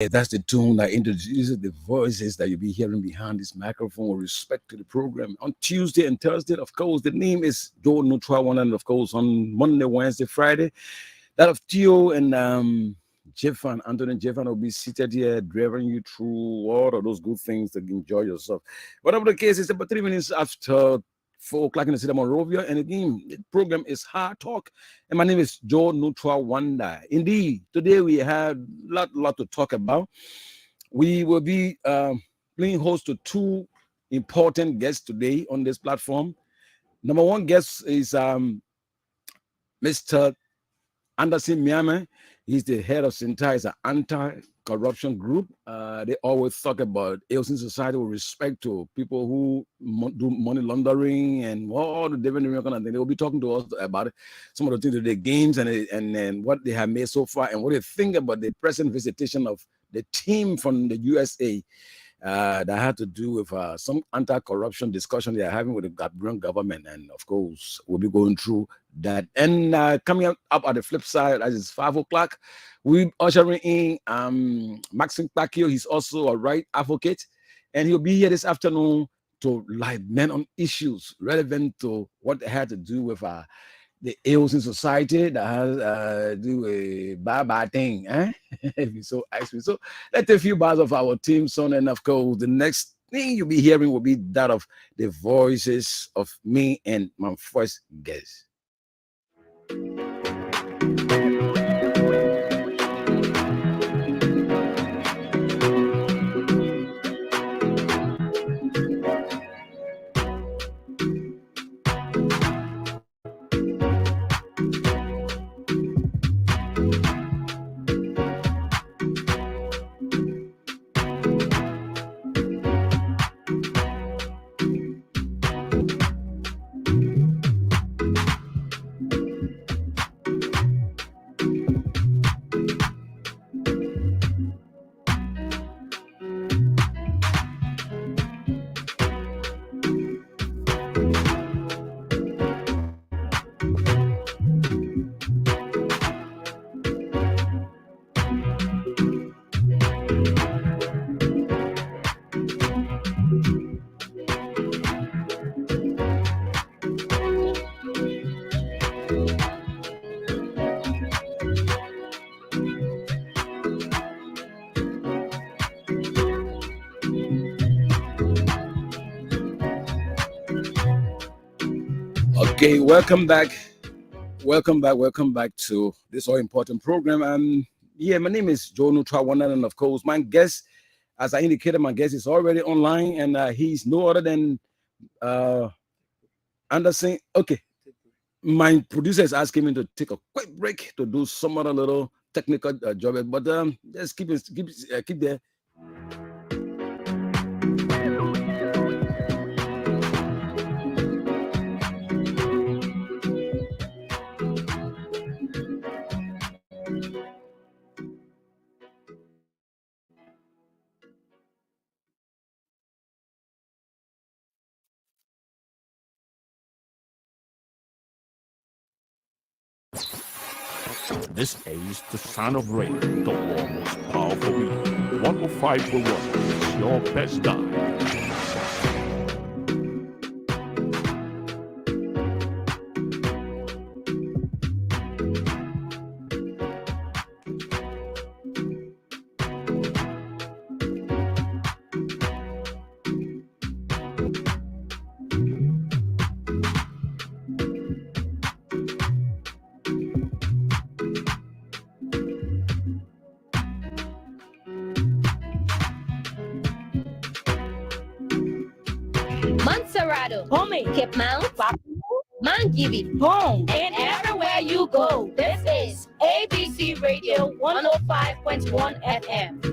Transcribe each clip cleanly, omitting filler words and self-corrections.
That's the tune that introduces the voices that you'll be hearing behind this microphone with respect to the program. On Tuesday and Thursday, of course, the name is Joe Neutral One, and of course, on Monday, Wednesday, Friday, that of Theo and Jeffan, Anthony Jeffan will be seated here, driving you through all of those good things to enjoy yourself. Whatever the case, it's about 3 minutes after 4 o'clock in the city of Monrovia. And again, the program is Hard Talk. And my name is Joe Neutral Wanda. Indeed, today we have lot to talk about. We will be playing host to two important guests today on this platform. Number one guest is Mr. Anderson Miame. He's the head of Sintai. It's an anti-corruption group. They always talk about AOC society with respect to people who do money laundering and all the different kind of things. They will be talking to us about some of the things that they gains and what they have made so far and what they think about the present visitation of the team from the USA. That had to do with some anti-corruption discussion they are having with the Gabon government, and of course we'll be going through that. And coming up at the flip side, as it's 5 o'clock, we're ushering in Maxim Pacquiao. He's also a right advocate, and he'll be here this afternoon to light men on issues relevant to what they had to do with the ills in society that has do a bad thing, eh? If you so ask me. So let's take a few bars of our team song, and of course, the next thing you'll be hearing will be that of the voices of me and my first guest. Okay, welcome back. Welcome back to this all important program. Yeah, my name is Joe Neutral One, and of course, my guest, as I indicated, my guest is already online, and he's no other than Anderson. Okay, my producer is asking me to take a quick break to do some other little technical job, but just keep there. This is the sound of rain, the most powerful radio. 105.1 is your best guide. Montserrado, Homie, Cape Mount, Mangibi, home, and everywhere you go. This is ABC Radio 105.1 FM.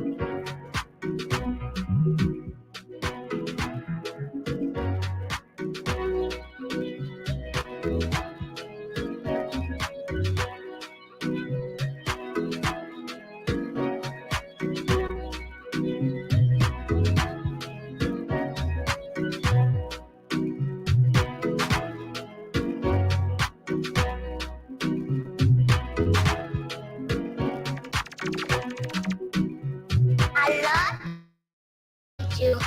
I love you.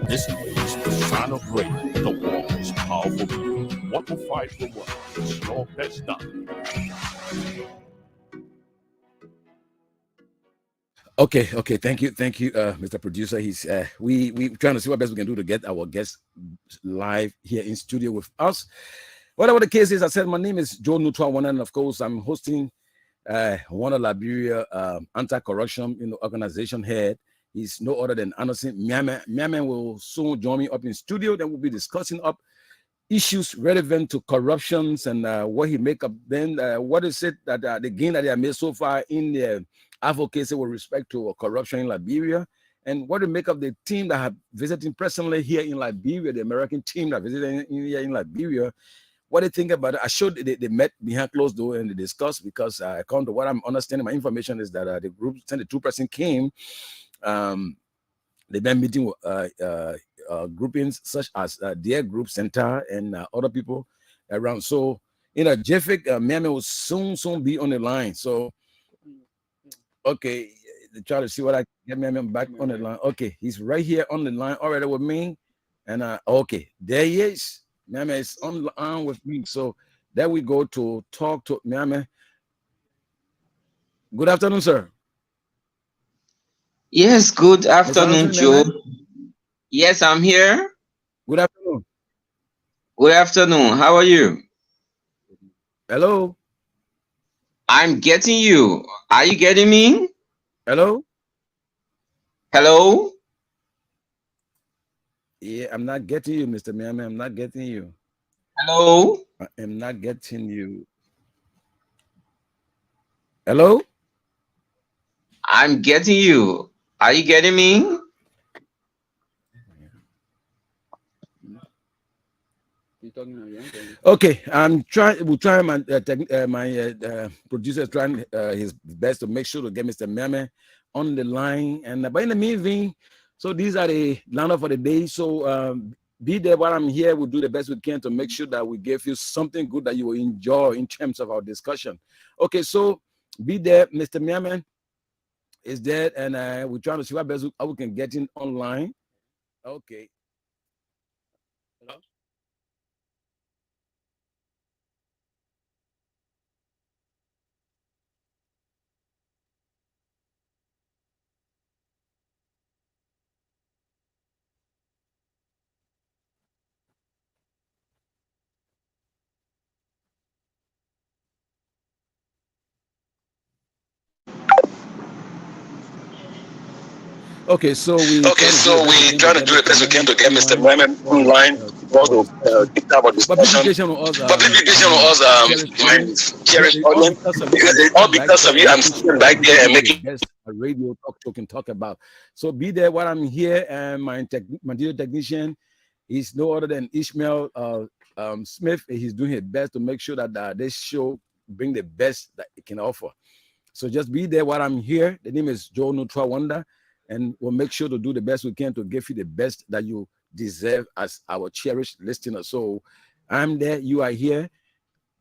This is the sound of rain, the world's powerful beat. 105 for one. It's your best done. Okay, thank you, Mr. Producer. He's we trying to see what best we can do to get our guests live here in studio with us. Whatever the case is, I said my name is Joe Nutwa, and of course I'm hosting one of Liberia anti-corruption organization head. He's no other than Anderson Miame. Miame will soon join me up in studio. Then we'll be discussing up issues relevant to corruptions and what he make up. Then what is it that the gain that they have made so far in the advocacy with respect to corruption in Liberia, and what to make up the team that have visited personally here in Liberia, the American team that visited here in Liberia. What they think about it? I showed they met behind closed door and they discussed, because according to what I'm understanding, my information is that the group, 22% came. They've been meeting with groupings such as their group center and other people around. So, Jeffic Miami will soon be on the line. So, okay, try to see what I can get Miami back on the line. Okay, he's right here on the line already with me. And okay, there he is. Miami is on the line with me. So there we go to talk to Miami. Good afternoon, sir. Yes, good afternoon, Joe. Yes, I'm here. Good afternoon. Good afternoon. How are you? Hello. I'm getting you. Are you getting me? Hello. Hello. Yeah, I'm not getting you, Mr. Miami. I'm not getting you. Hello. I am not getting you. Hello. I'm getting you. Are you getting me? Okay, I'm trying. We'll try. My producer is trying his best to make sure to get Mr. Miami on the line. And but in the meantime, so these are the lineup for the day. So be there while I'm here. We'll do the best we can to make sure that we give you something good that you will enjoy in terms of our discussion. Okay, so be there, Mr. Miami is there, and we're trying to see what best how we can get in online. Okay. Hello? Okay, so we trying to do the best we can to get Mr. Miami online. Also, publication on us, my cherished audience, because all because of you, I'm sitting back there and making a radio talk can talk about. So be there while I'm here, and my video technician is no other than Ishmael Smith. He's doing his best to make sure that this show bring the best that it can offer. So just be there while I'm here. The name is Joe Nutwa Wonder. And we'll make sure to do the best we can to give you the best that you deserve as our cherished listener. So I'm there, you are here.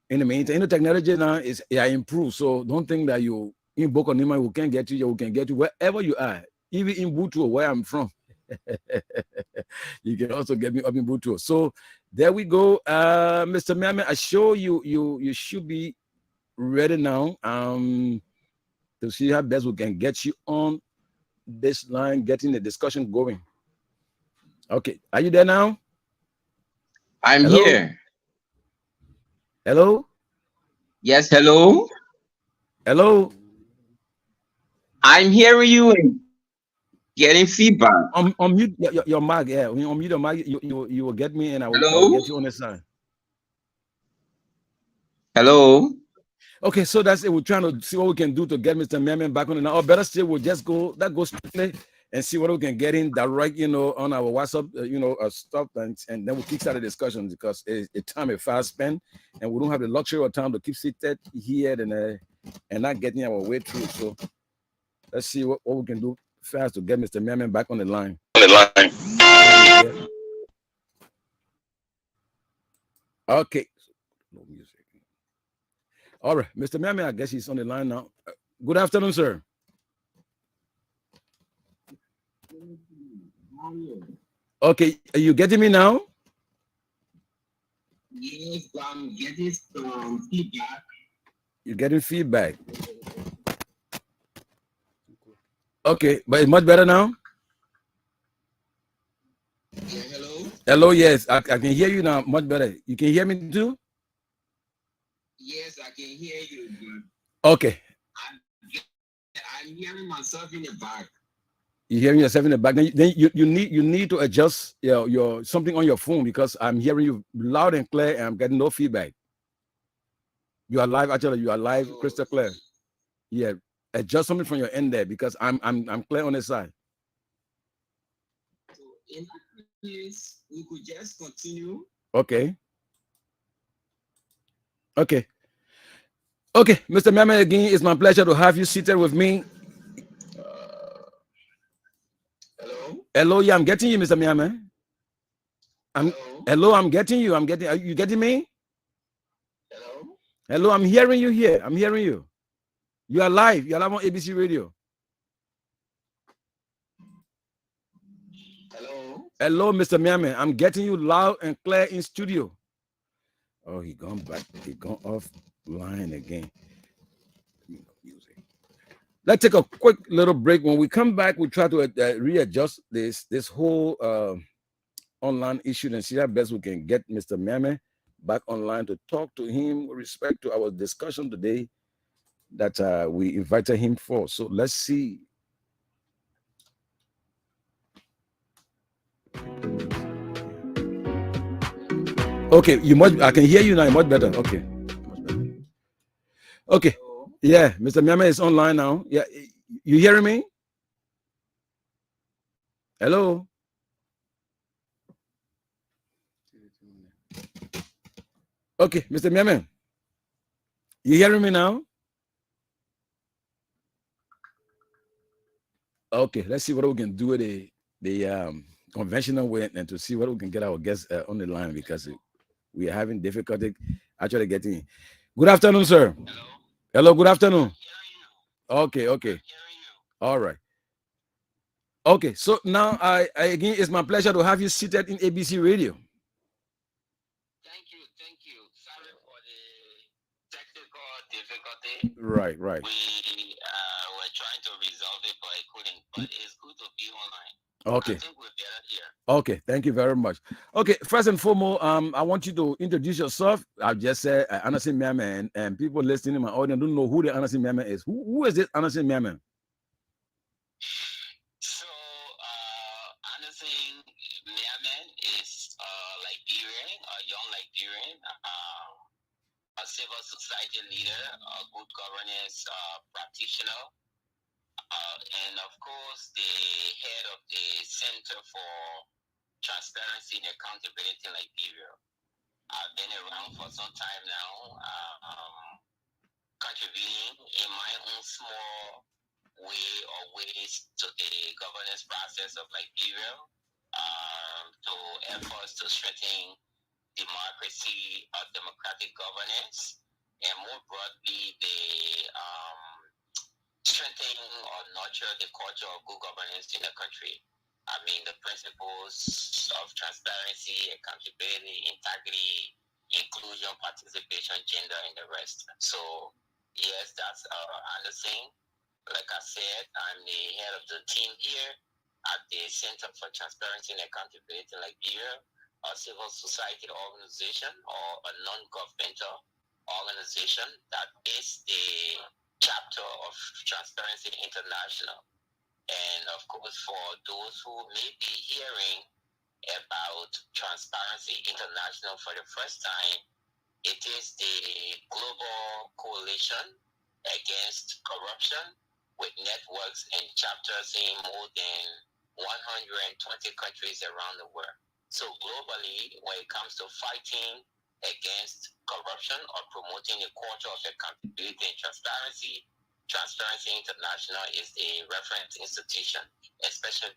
In the meantime, the technology now is improved. So don't think that you in Bokonima, we can get you, we can get you wherever you are, even in Butuo, where I'm from. You can also get me up in Butuo. So there we go. Mr. Miami, I show you should be ready now to see how best we can get you on this line, getting the discussion going. Okay, are you there now? I'm here. Hello? Yes, hello? Hello? I'm hearing you and getting feedback. Unmute your mic, yeah. When you unmute your mic, you will get me and I will get you on the side. Hello? Okay, so that's it. We're trying to see what we can do to get Mr. Miami back on it now. Or better still, we'll just go straight and see what we can get in direct, on our WhatsApp, stuff, and then we'll kickstart the discussion, because it's time is fast spent, and we don't have the luxury of time to keep seated here and not getting our way through. So, Let's see what we can do fast to get Mr. Merriman back on the line. Okay. No music. All right, Mr. Merriman, I guess he's on the line now. Good afternoon, sir. Okay, are you getting me now? Yes, I'm getting some feedback. You're getting feedback. Okay, but it's much better now? Yeah, hello? Hello, yes, I can hear you now, much better. You can hear me too? Yes, I can hear you. Okay. I'm hearing myself in the back. You're hearing yourself in the back. Then you need to adjust your something on your phone, because I'm hearing you loud and clear and I'm getting no feedback. You are live, actually. You are live, crystal clear. Yeah, adjust something from your end there, because I'm clear on the side. So in that case, we could just continue. Okay. Okay. Okay, Mr. Merriman, again, it's my pleasure to have you seated with me. Hello? Hello, yeah, I'm getting you, Mr. Merriman. Hello, I'm getting you. Are you getting me? Hello? Hello, I'm hearing you here. I'm hearing you. You are live. You are live on ABC Radio. Hello? Hello, Mr. Merriman. I'm getting you loud and clear in studio. Oh, he gone back. He gone offline again. Let's take a quick little break. When we come back, we try to readjust this whole online issue and see how best we can get Mr. Merriman back online to talk to him with respect to our discussion today that we invited him for. So let's see. Okay, I can hear you now, much better. Okay. Okay. Yeah, Mr. Merriman is online now. Yeah, you hearing me? Hello? Okay, Mr. Merriman, you hearing me now? Okay, let's see what we can do with the conventional way and to see what we can get our guests on the line, because we are having difficulty actually getting in. Good afternoon, sir. Hello, good afternoon. Okay. All right. Okay, so now I again, it's my pleasure to have you seated in ABC Radio. Thank you. Sorry for the technical difficulty. Right. We were trying to resolve it, but I couldn't. But it's good to be online. Okay. I think we're better here. Okay, thank you very much. Okay, first and foremost, I want you to introduce yourself. I've just said Anderson Merriman, and people listening in my audience don't know who the Anderson Merriman is. Who is this Anderson Merriman? So, Anderson Merriman is Liberian, a young Liberian, a civil society leader, a good governance practitioner, and of course, the head of the Center for Transparency and Accountability in Liberia. I've been around for some time now, contributing in my own small way or ways to the governance process of Liberia, to efforts to strengthen democracy, democratic governance, and more broadly, the strengthening or nurture the culture of good governance in the country. I mean, the principles of transparency, accountability, integrity, inclusion, participation, gender, and the rest. So, yes, that's Anderson. Like I said, I'm the head of the team here at the Center for Transparency and Accountability in Liberia, a civil society organization or a non-governmental organization that is the chapter of Transparency International. And of course, for those who may be hearing about Transparency International for the first time, it is the global coalition against corruption with networks and chapters in more than 120 countries around the world. So globally, when it comes to fighting against corruption or promoting a culture of accountability and transparency, Transparency International is a reference institution, especially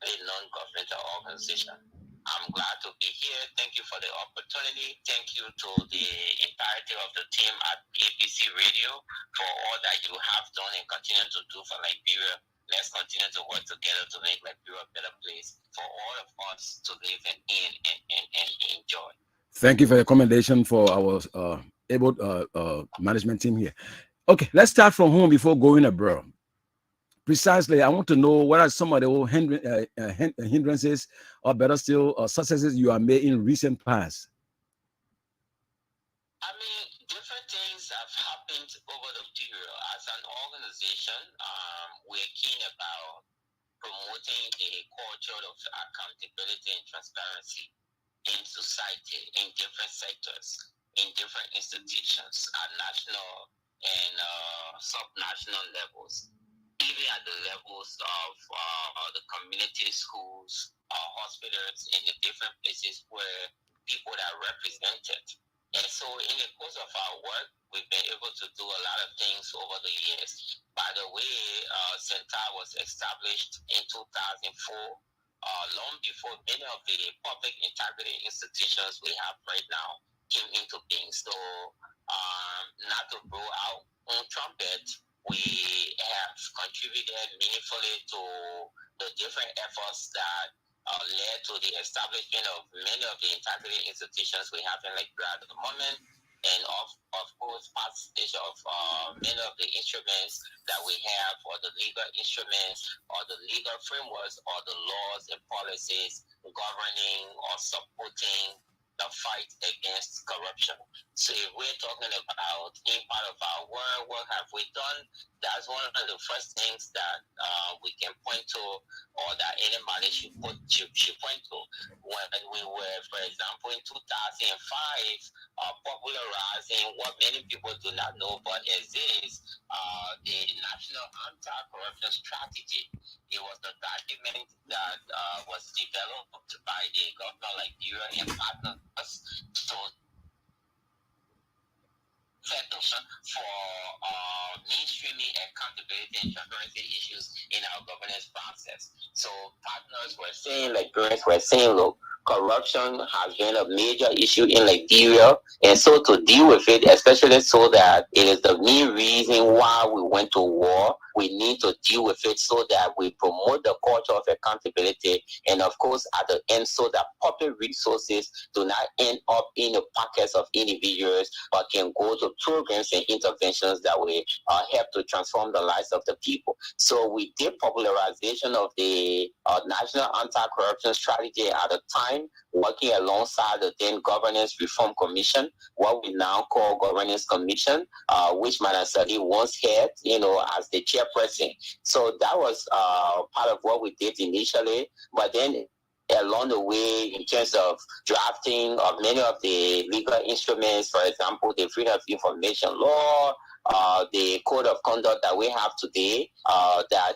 a non-governmental organization. I'm glad to be here. Thank you for the opportunity. Thank you to the entirety of the team at ABC Radio for all that you have done and continue to do for Liberia. Let's continue to work together to make Liberia a better place for all of us to live and enjoy. Thank you for your commendation for our able management team here. Okay, let's start from home before going abroad. Precisely, I want to know what are some of the hindrances, or better still, successes you have made in recent past. I mean, different things have happened over the period. As an organization, we're keen about promoting a culture of accountability and transparency in society, in different sectors, in different institutions at national and sub-national levels. Even at the levels of the community schools, hospitals, and the different places where people are represented. And so in the course of our work, we've been able to do a lot of things over the years. By the way, CENTAR was established in 2004, long before many of the public integrity institutions we have right now came into being. So not to blow out on trumpet, we have contributed meaningfully to the different efforts that led to the establishment of many of the integrity institutions we have in Liberia at the moment, and of course participation of many of the instruments that we have, or the legal instruments, or the legal frameworks, or the laws and policies governing or supporting the fight against corruption. So if we're talking about in part of our work, what have we done? That's one of the first things that we can point to, or that anybody should point to. When we were, for example, in 2005, popularizing what many people do not know but exists, the National Anti-Corruption Strategy. It was the document that was developed by the government of Liberia and partners to for mainstreaming accountability and transparency issues in our governance process. So partners were saying, Liberians were saying, look, corruption has been a major issue in Liberia, and so to deal with it, especially so that it is the main reason why we went to war, we need to deal with it so that we promote the culture of accountability, and of course at the end, so that public resources do not end up in the pockets of individuals, but can go to programs and interventions that will help to transform the lives of the people. So we did popularization of the National Anti-Corruption Strategy at the time, working alongside the then Governance Reform Commission, what we now call Governance Commission, which Madam Sadi once had, as the chairperson. So that was part of what we did initially, but then along the way, in terms of drafting of many of the legal instruments, for example, the Freedom of Information Law, the code of conduct that we have today, that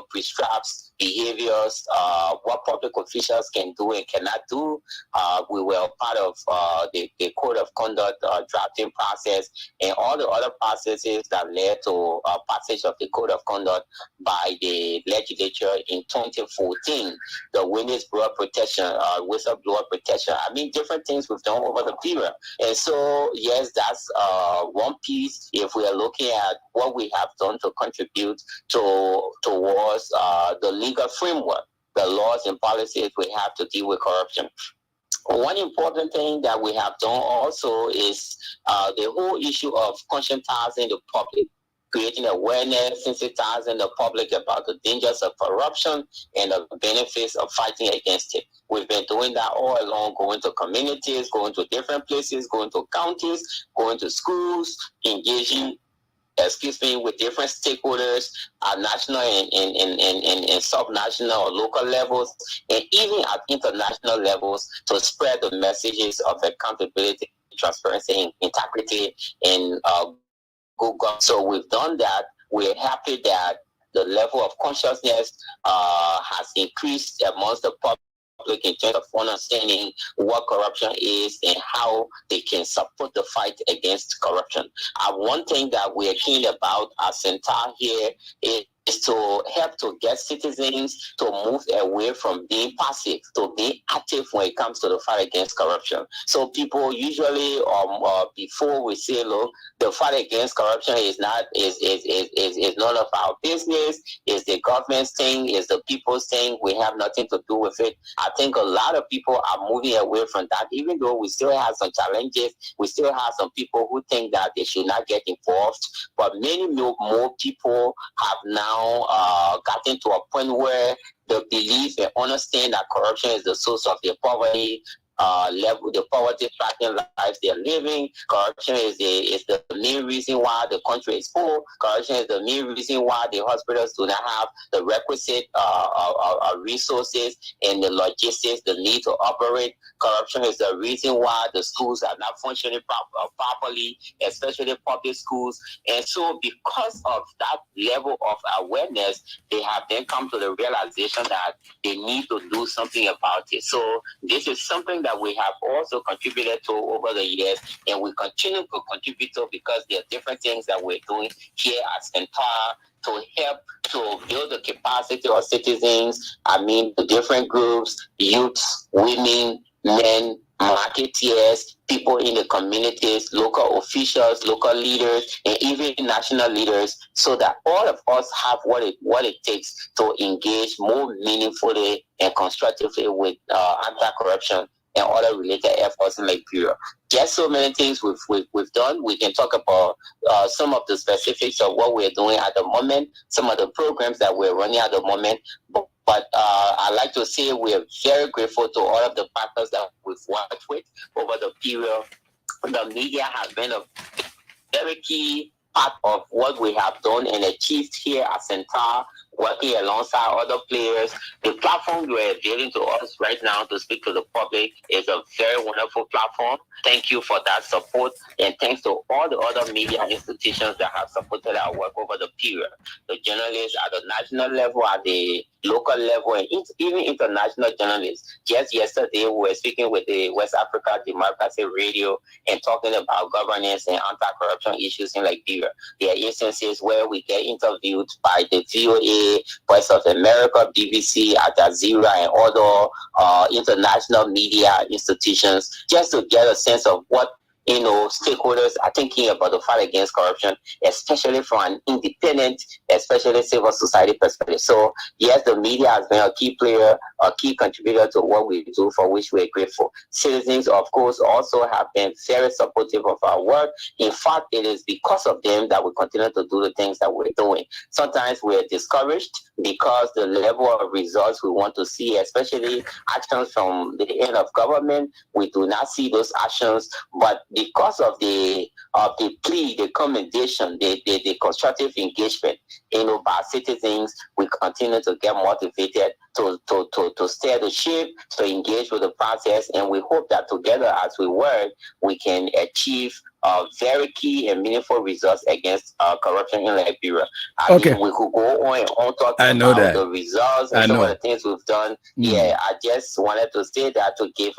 prescribes behaviors, what public officials can do and cannot do. We were part of the code of conduct drafting process, and all the other processes that led to passage of the code of conduct by the legislature in 2014, the whistleblower protection, whistleblower protection. I mean, different things we've done over the period. And so, yes, that's one piece. If we are looking at what we have done to contribute towards the legal framework, the laws and policies we have to deal with corruption. One important thing that we have done also is the whole issue of conscientizing the public, creating awareness, sensitizing the public about the dangers of corruption and the benefits of fighting against it. We've been doing that all along, going to communities, going to different places, going to counties, going to schools, engaging with different stakeholders at national and sub-national or local levels, and even at international levels, to spread the messages of accountability, transparency, and integrity in good government. So we've done that. We're happy that the level of consciousness has increased amongst the public public in terms of understanding what corruption is and how they can support the fight against corruption. One thing that we are keen about at Centaur here is to help to get citizens to move away from being passive to being active when it comes to the fight against corruption. So people usually, before we say, look, the fight against corruption is none of our business, is the government's thing, is the people's thing, we have nothing to do with it. I think a lot of people are moving away from that, even though we still have some challenges, we still have some people who think that they should not get involved, but many more people have now gotten to a point where they believe and understand that corruption is the source of their poverty level, the poverty tracking lives they're living. Corruption is the main reason why the country is poor. Corruption is the main reason why the hospitals do not have the requisite resources and the logistics they need to operate. Corruption is the reason why the schools are not functioning properly, especially public schools. And so because of that level of awareness, they have then come to the realization that they need to do something about it. So this is something that we have also contributed to over the years, and we continue to contribute to, because there are different things that we're doing here at Centaur to help to build the capacity of citizens. I mean, the different groups, youths, women, men, marketeers, people in the communities, local officials, local leaders, and even national leaders, so that all of us have what it takes to engage more meaningfully and constructively with anti-corruption and other related efforts in Liberia. Just so many things we've done. We can talk about some of the specifics of what we're doing at the moment, some of the programs that we're running at the moment. But I'd like to say we are very grateful to all of the partners that we've worked with over the period. The media has been a very key part of what we have done and achieved here at Centaur, working alongside other players. The platform you are availing to us right now to speak to the public is a very wonderful platform. Thank you for that support, and thanks to all the other media institutions that have supported our work over the period. The journalists at the national level, at the local level, and even international journalists. Just yesterday, we were speaking with the West Africa Democracy Radio and talking about governance and anti-corruption issues in Liberia. There are instances where we get interviewed by the VOA, Voice of America, BBC, Al Jazeera, and other international media institutions, just to get a sense of what stakeholders are thinking about the fight against corruption, especially from an independent, especially civil society perspective. So yes, the media has been a key player, a key contributor to what we do, for which we're grateful. Citizens, of course, also have been very supportive of our work. In fact, it is because of them that we continue to do the things that we're doing. Sometimes we're discouraged because the level of results we want to see, especially actions from the end of government, we do not see those actions. But because of the plea, the commendation, the constructive engagement, by citizens, we continue to get motivated to steer the ship, to engage with the process, and we hope that together as we work, we can achieve very key and meaningful results against corruption in Liberia. I mean, we could go on and on talking about the results and some of the things we've done. Yeah, I just wanted to say that to give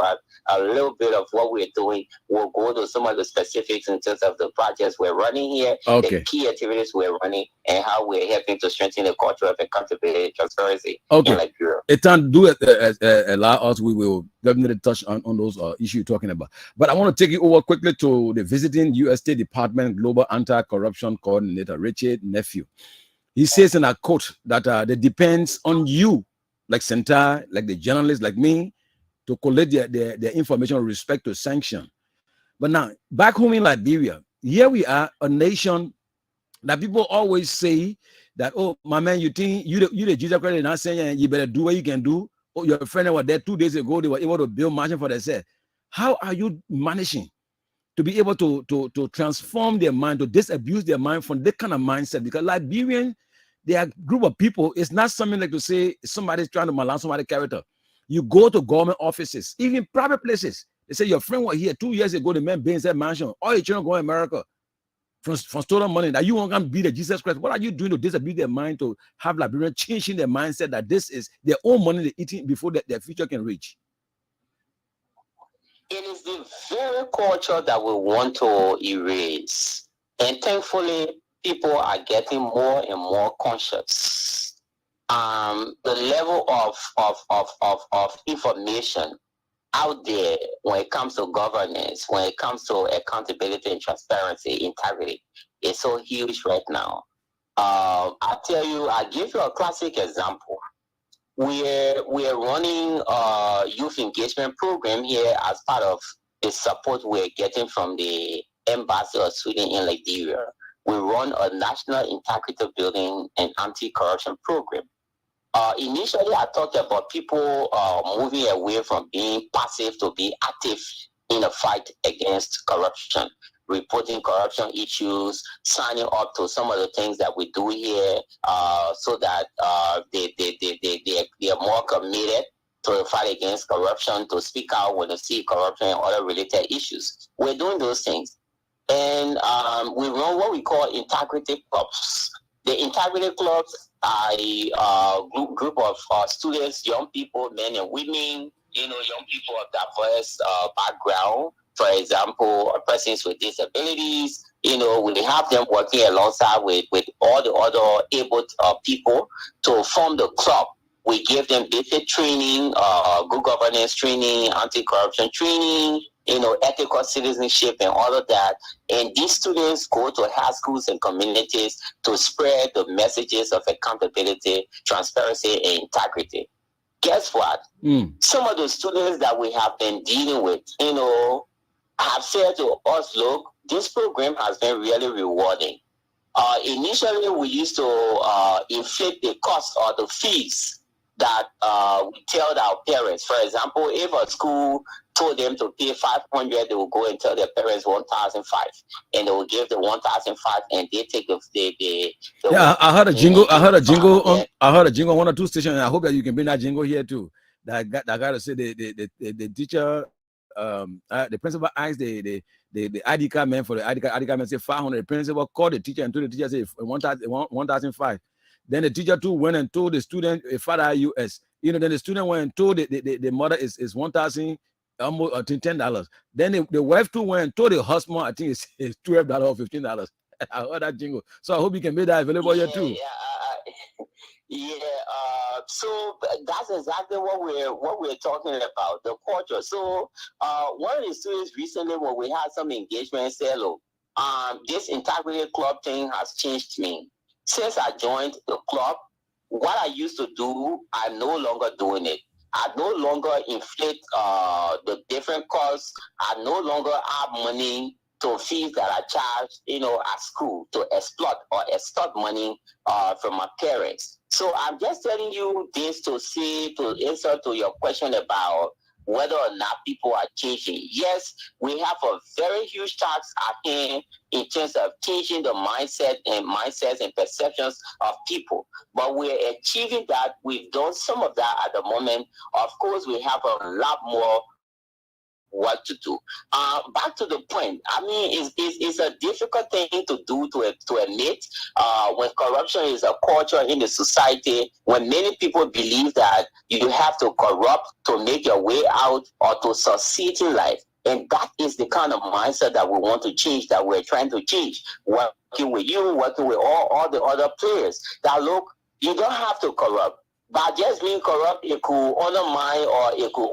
a little bit of what we're doing. We'll go to some of the specifics in terms of the projects we're running here, the key activities we're running, and how we're helping to strengthen the culture of accountability and transparency in Liberia. Etan, do it, allow us, we will definitely touch on those issues you're talking about. But I want to take you over quickly to the visiting U.S. State Department Global Anti-Corruption Coordinator, Richard Nephew. He says in a quote that it depends on you, like Centaur, like the journalists, like me, to collect their information with respect to sanction. But now, back home in Liberia, here we are, a nation that people always say that, oh, my man, you think you the Jesus Christ, not saying you better do what you can do. Oh, your friend were there 2 days ago, they were able to build margin for themselves. How are you managing to be able to transform their mind, to disabuse their mind from that kind of mindset? Because Liberians, they are a group of people. It's not something like to say somebody's trying to malign somebody's character. You go to government offices, even private places. They say your friend was here 2 years ago, the man built that mansion. All your children go to America. from stolen money, that you want to be the Jesus Christ. What are you doing to disabuse their mind to have Liberians changing their mindset that this is their own money they're eating before their future can reach? It is the very culture that we want to erase. And thankfully, people are getting more and more conscious. The level of information out there when it comes to governance, when it comes to accountability and transparency, integrity, is so huge right now. I'll give you a classic example. We're running a youth engagement program here as part of the support we're getting from the Embassy of Sweden in Liberia. We run a national integrity building and anti-corruption program. Initially, I talked about people moving away from being passive to be active in a fight against corruption, reporting corruption issues, signing up to some of the things that we do here, so that they are more committed to the fight against corruption, to speak out when they see corruption and other related issues. We're doing those things. And we run what we call integrity clubs. The integrity clubs are a group of students, young people, men and women, young people of diverse background. For example, persons with disabilities, we have them working alongside with all the other able people to form the club. We give them basic training, good governance training, anti-corruption training, ethical citizenship and all of that. And these students go to high schools and communities to spread the messages of accountability, transparency, and integrity. Guess what? Some of the students that we have been dealing with, have said to us, look, this program has been really rewarding. Initially, we used to inflate the cost or the fees that we tell our parents. For example, if a school told them to pay $500, they will go and tell their parents $1,005, and they will give the $1,005, and they take the yeah. I heard a jingle. I heard a jingle on 1 or 2 stations. I hope that you can bring that jingle here too. That got to say the teacher. The principal asked the ID card man for the ID card man said 500. The principal called the teacher and told the teacher say 1,005. Then the teacher too went and told the student Father US. Then the student went and told the mother is 1,000 almost $10. Then the wife too went and told the husband I think it's $12 or $15. I heard that jingle. So I hope you can make that available here too. So that's exactly what we're talking about, the culture. So one of the students recently, when we had some engagement, said, look, this integrity club thing has changed me. Since I joined the club, what I used to do, I'm no longer doing it. I no longer inflate the different costs. I no longer have money to fees that are charged, at school to exploit or extort money from my parents. So I'm just telling you this to answer to your question about whether or not people are changing. Yes, we have a very huge task at hand in terms of changing the mindsets and perceptions of people. But we're achieving that. We've done some of that at the moment. Of course, we have a lot more what to do. Back to the point. I mean, it's a difficult thing to do to admit when corruption is a culture in the society, when many people believe that you have to corrupt to make your way out or to succeed in life. And that is the kind of mindset that we want to change, that we're trying to change. Working with you, working with all the other players. That look, you don't have to corrupt. But just being corrupt, it could undermine or it could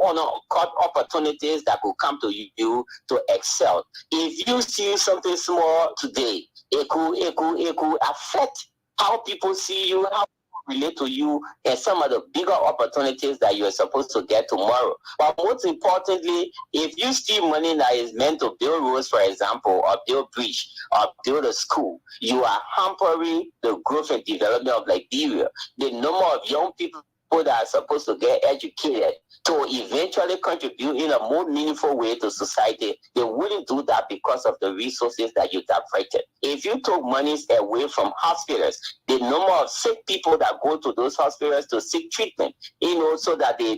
cut opportunities that could come to you to excel. If you see something small today, it could affect how people see you, how relate to you, and some of the bigger opportunities that you're supposed to get tomorrow. But most importantly, if you steal money that is meant to build roads, for example, or build bridge, or build a school, you are hampering the growth and development of Liberia. The number of young people that are supposed to get educated to eventually contribute in a more meaningful way to society, they wouldn't do that because of the resources that you diverted. If you took monies away from hospitals, the number of sick people that go to those hospitals to seek treatment, so that they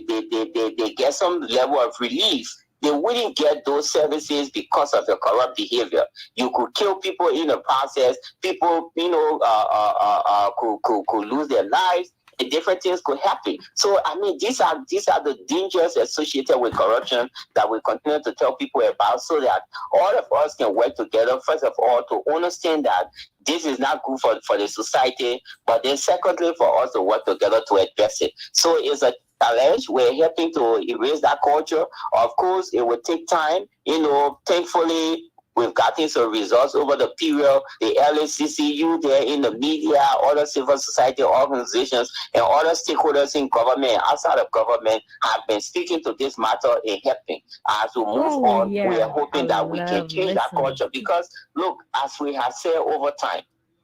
get some level of relief, they wouldn't get those services because of your corrupt behavior. You could kill people in the process. People, could lose their lives. And different things could happen. So I mean, these are the dangers associated with corruption that we continue to tell people about, so that all of us can work together. First of all, to understand that this is not good for the society, but then secondly, for us to work together to address it. So it's a challenge. We're helping to erase that culture. Of course, it will take time. Thankfully, we've gotten some results over the period. The LACCU there in the media, other civil society organizations, and other stakeholders in government and outside of government have been speaking to this matter and helping. As we move on, we are hoping that we can change that culture. Because, look, as we have said over time,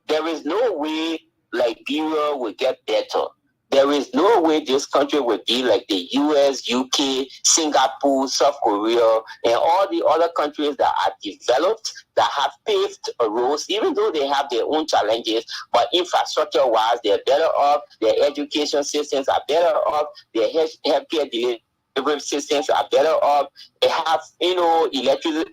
there is no way Liberia will get better. There is no way this country would be like the US, UK, Singapore, South Korea, and all the other countries that are developed, that have paved roads, even though they have their own challenges, but infrastructure-wise, they're better off, their education systems are better off, their healthcare delivery systems are better off. They have,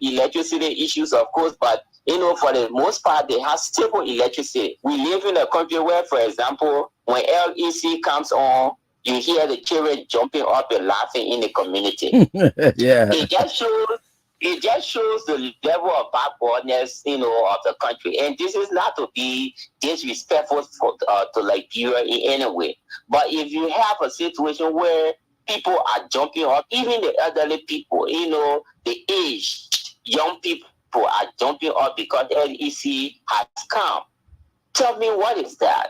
electricity issues, of course, but for the most part, they have stable electricity. We live in a country where, for example, when LEC comes on, you hear the children jumping up and laughing in the community. Yeah. It just shows the level of backwardness, of the country. And this is not to be disrespectful to Liberia in any way. But if you have a situation where people are jumping up, even the elderly people, the aged young people are jumping up because LEC has come. Tell me, what is that?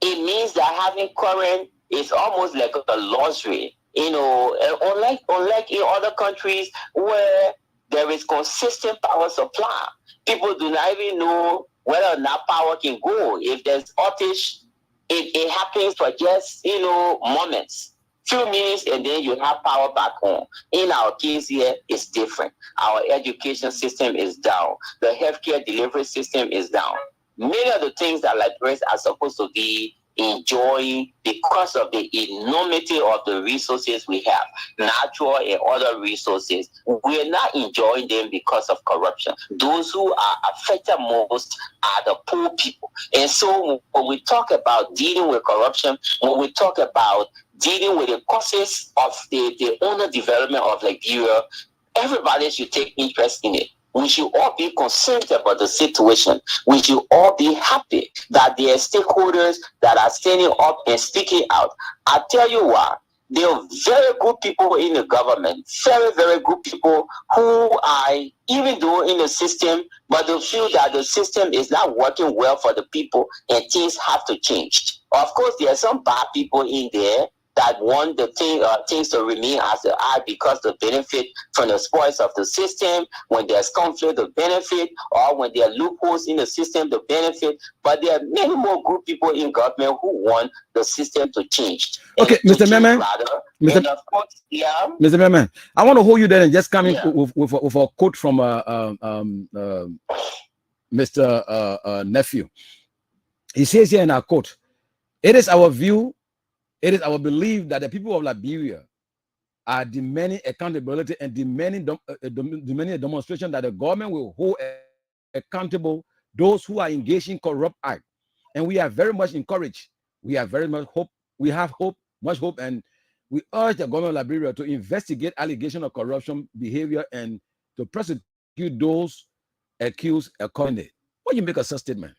It means that having current is almost like a luxury. Unlike in other countries where there is consistent power supply, people do not even know whether or not power can go. If there's outage, it happens for just moments. Few minutes, and then you have power back on. In our case here, it's different. Our education system is down. The healthcare delivery system is down. Many of the things that Liberians are supposed to be enjoying because of the enormity of the resources we have, natural and other resources, we're not enjoying them because of corruption. Those who are affected most are the poor people. And so when we talk about dealing with corruption, when we talk about dealing with the causes of the underdevelopment of Liberia, everybody should take interest in it. We should all be concerned about the situation. We should all be happy that there are stakeholders that are standing up and speaking out. I tell you what, there are very good people in the government, very, very good people who are, even though in the system, but they feel that the system is not working well for the people and things have to change. Of course, there are some bad people in there that want the things to remain as they are because they benefit from the spoils of the system. When there's conflict of benefit, or when there are loopholes in the system to benefit. But there are many more good people in government who want the system to change. Okay, Mr. Memen. Mr. Memen, I want to hold you there and just come in with a quote from Mr. Nephew. He says here in our quote, "It is our view, it is our belief that the people of Liberia are demanding accountability and demanding a demonstration that the government will hold accountable those who are engaged in corrupt acts. And we are very much encouraged. We have very much hope. We have hope, much hope, and we urge the government of Liberia to investigate allegations of corruption behavior and to prosecute those accused accordingly." What do you make of such statement?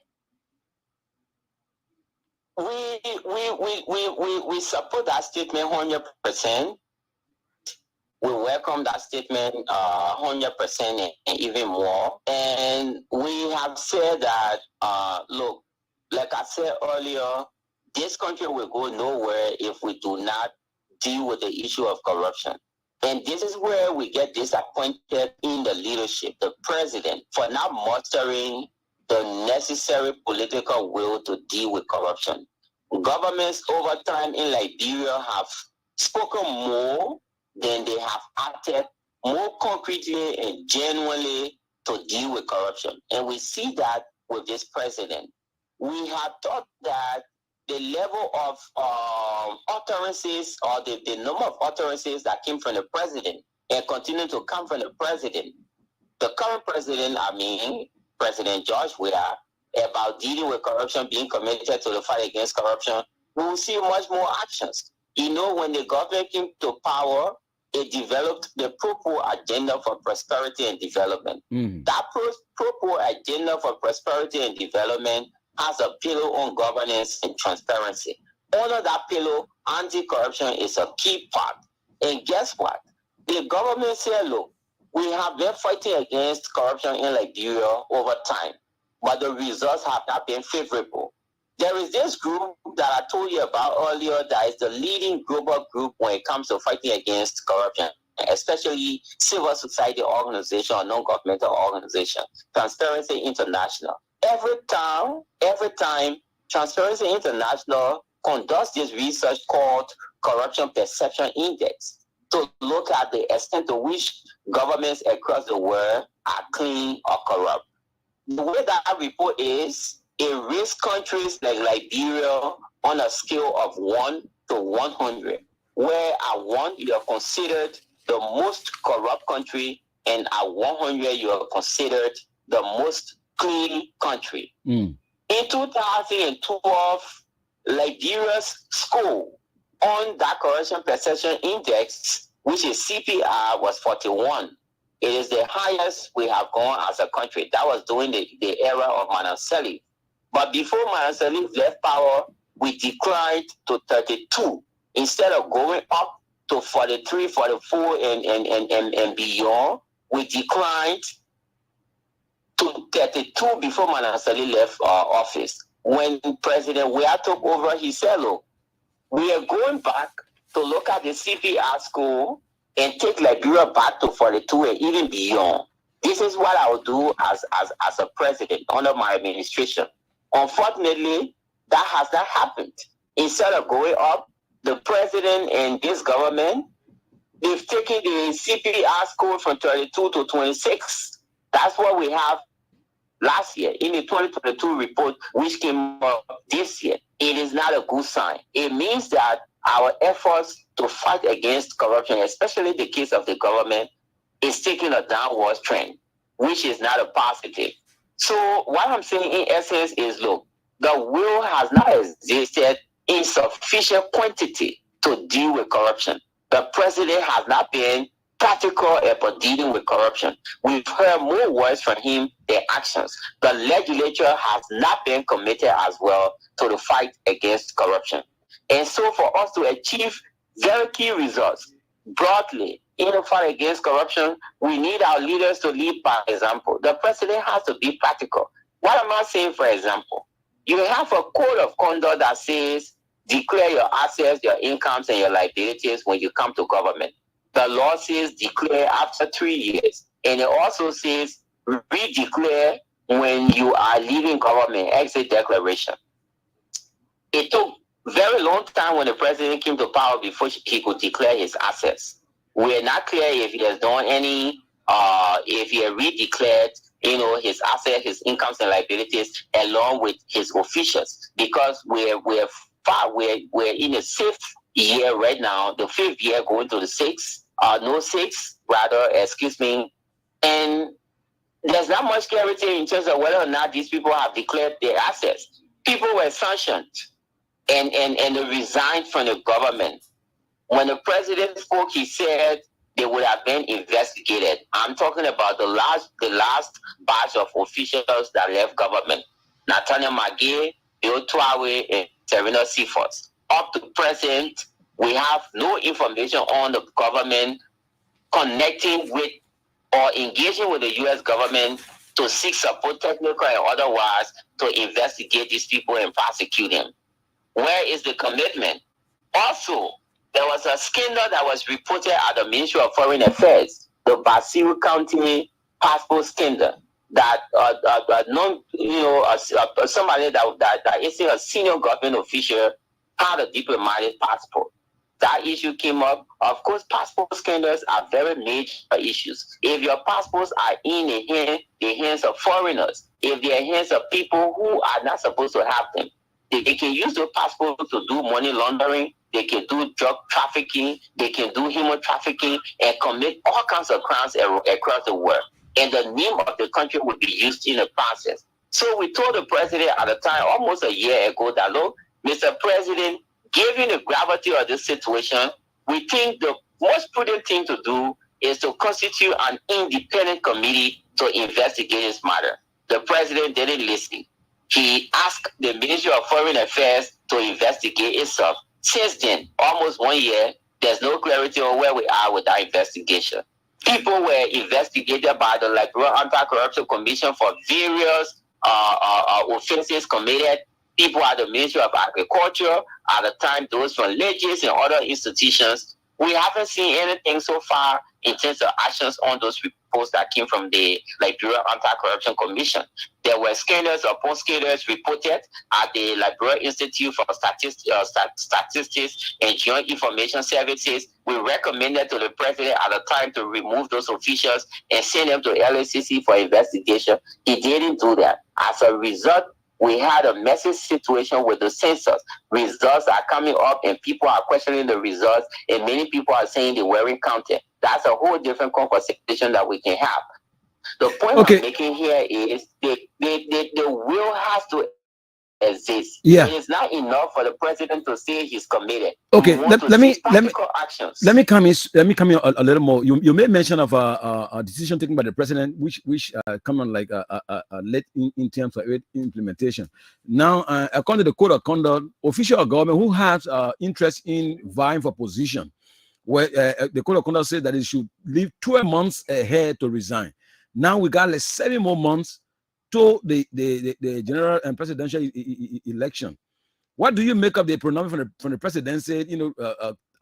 We support that statement 100%. We welcome that statement 100% and even more. And we have said that, look, like I said earlier, this country will go nowhere if we do not deal with the issue of corruption. And this is where we get disappointed in the leadership, the president, for not mustering the necessary political will to deal with corruption. Governments over time in Liberia have spoken more than they have acted more concretely and genuinely to deal with corruption. And we see that with this president. We have thought that the level of utterances or the number of utterances that came from the president and continue to come from the president. The current president, President George Weah, about dealing with corruption, being committed to the fight against corruption, we will see much more actions. When the government came to power, it developed the Pro-Poor Agenda for Prosperity and Development. That Pro-Poor Agenda for Prosperity and Development has a pillar on governance and transparency. Under that pillar, anti-corruption is a key part. And guess what? The government said, look, we have been fighting against corruption in Liberia over time, but the results have not been favorable. There is this group that I told you about earlier that is the leading global group when it comes to fighting against corruption, especially civil society organization or non-governmental organization, Transparency International. Every time Transparency International conducts this research called Corruption Perception Index to look at the extent to which governments across the world are clean or corrupt. The way that report is, it rates countries like Liberia on a scale of 1 to 100, where at 1 you are considered the most corrupt country, and at 100 you are considered the most clean country. In 2012, Liberia's score on that Corruption Perception Index, which is CPR, was 41. It is the highest we have gone as a country. That was during the era of Madam Sirleaf. But before Madam Sirleaf left power, we declined to 32. Instead of going up to 43, 44, and beyond, we declined to 32 before Madam Sirleaf left office. When President Weah took over, he said, look, we are going back to look at the CPR score and take Liberia back to 42 and even beyond. This is what I will do as a president under my administration. Unfortunately, that has not happened. Instead of going up, the president and this government, they've taken the CPR score from 32 to 26. That's what we have last year in the 2022 report, which came up this year. It is not a good sign. It means that our efforts to fight against corruption, especially the case of the government, is taking a downward trend, which is not a positive. So what I'm saying in essence is, look, the will has not existed in sufficient quantity to deal with corruption. The president has not been practical about dealing with corruption. We've heard more words from him than actions. The legislature has not been committed as well to the fight against corruption. And so for us to achieve very key results broadly in the fight against corruption, we need our leaders to lead by example. The president has to be practical. What am I saying, for example? You have a code of conduct that says declare your assets, your incomes, and your liabilities when you come to government. The law says declare after 3 years. And it also says redeclare when you are leaving government, exit declaration. It took very long time when the president came to power before he could declare his assets. We are not clear if he has done any, if he has redeclared, his assets, his incomes and liabilities, along with his officials, because we're in the 6th year right now, the 5th year going to the 6th, and there's not much clarity in terms of whether or not these people have declared their assets. People were sanctioned and they resigned from the government. When the president spoke, he said they would have been investigated. I'm talking about the last batch of officials that left government. Nathaniel Magee, Bill Trawe, and Serena Seaforth. Up to present, we have no information on the government connecting with or engaging with the U.S. government to seek support, technical and otherwise, to investigate these people and prosecute them. Where is the commitment? Also, there was a scandal that was reported at the Ministry of Foreign Affairs, the Basiru County passport scandal, that somebody that is a senior government official had a diplomatic passport. That issue came up. Of course, passport scandals are very major issues. If your passports are in the hands of foreigners, if they are in the hands of people who are not supposed to have them, They can use the passport to do money laundering. They can do drug trafficking. They can do human trafficking and commit all kinds of crimes across the world. And the name of the country would be used in the process. So we told the president at the time, almost a year ago, that, look, Mr. President, given the gravity of this situation, we think the most prudent thing to do is to constitute an independent committee to investigate this matter. The president didn't listen. He asked the Ministry of Foreign Affairs to investigate itself. Since then, almost 1 year, there's no clarity on where we are with that investigation. People were investigated by the Liberia Anti-Corruption Commission for various offenses committed. People at the Ministry of Agriculture, at the time, those from Legis and other institutions. We haven't seen anything so far in terms of actions on those reports that came from the Liberia Anti-Corruption Commission. There were scandals upon scandals reported at the Liberia Institute for Statistics and Joint Information Services. We recommended to the president at the time to remove those officials and send them to LACC for investigation. He didn't do that. As a result, we had a messy situation with the census. Results are coming up and people are questioning the results, and many people are saying they weren't counted. That's a whole different conversation that we can have. The point I'm making here is the will has to exist. Yeah. It is not enough for the president to say he's committed. Okay, let me come in a little more. You made mention of a decision taken by the president, which come on like late in terms of implementation. Now, according to the code of conduct, official of government who has interest in vying for position, where the code of conduct says that it should leave 12 months ahead to resign. Now we got like 7 more months to the general and presidential election. What do you make of the pronouncement from the president said,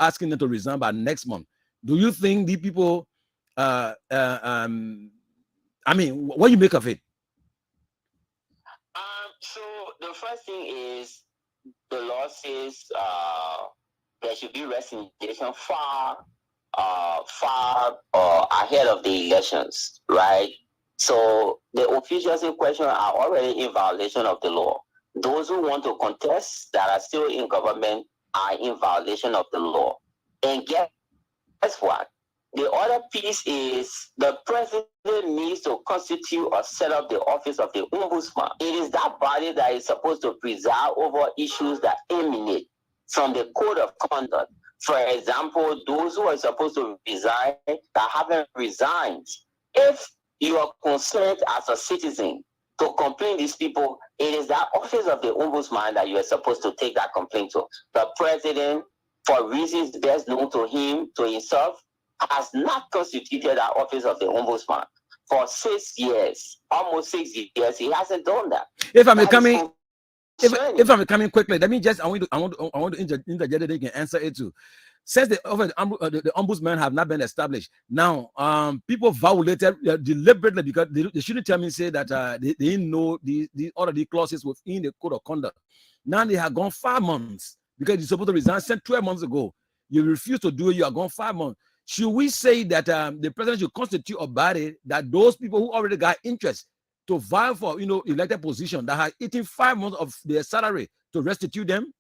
asking them to resign by next month? Do you think the people, what do you make of it? So the first thing is the law says there should be resignation far ahead of the elections, right? So the officials in question are already in violation of the law. Those who want to contest that are still in government are in violation of the law. And guess what? The other piece is the president needs to constitute or set up the office of the ombudsman. It is that body that is supposed to preside over issues that emanate from the code of conduct. For example, those who are supposed to resign that haven't resigned. If you are concerned as a citizen to complain these people, it is that office of the ombudsman that you are supposed to take that complaint to. The president, for reasons best known to him, to himself, has not constituted that office of the ombudsman. For 6 years, almost 6 years, he hasn't done that. If I'm coming quickly, let me just, I want to interject that they can answer it too. Since the ombudsman have not been established, now people violated deliberately because they shouldn't tell me say that they didn't know all of the clauses within the code of conduct. Now they have gone 5 months because you're supposed to resign 12 months ago. You refuse to do it. You are gone 5 months. Should we say that the president should constitute a body that those people who already got interest to vie for elected position that have eaten 5 months of their salary to restitute them?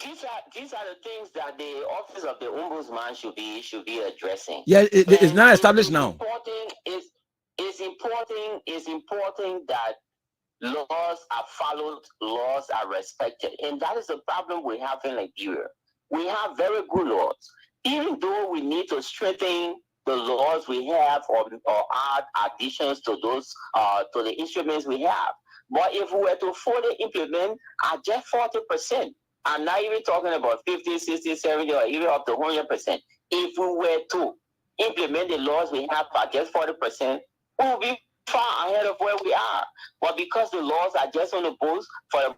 These are the things that the office of the ombudsman should be addressing. Yeah, it's not established now. It's important that laws are followed, laws are respected, and that is the problem we have in Liberia. We have very good laws, even though we need to strengthen the laws we have or add additions to those to the instruments we have. But if we were to fully implement at just 40%. I'm not even talking about 50, 60, 70, or even up to 100%. If we were to implement the laws we have at just 40%, we will be far ahead of where we are. But because the laws are just on the books, for the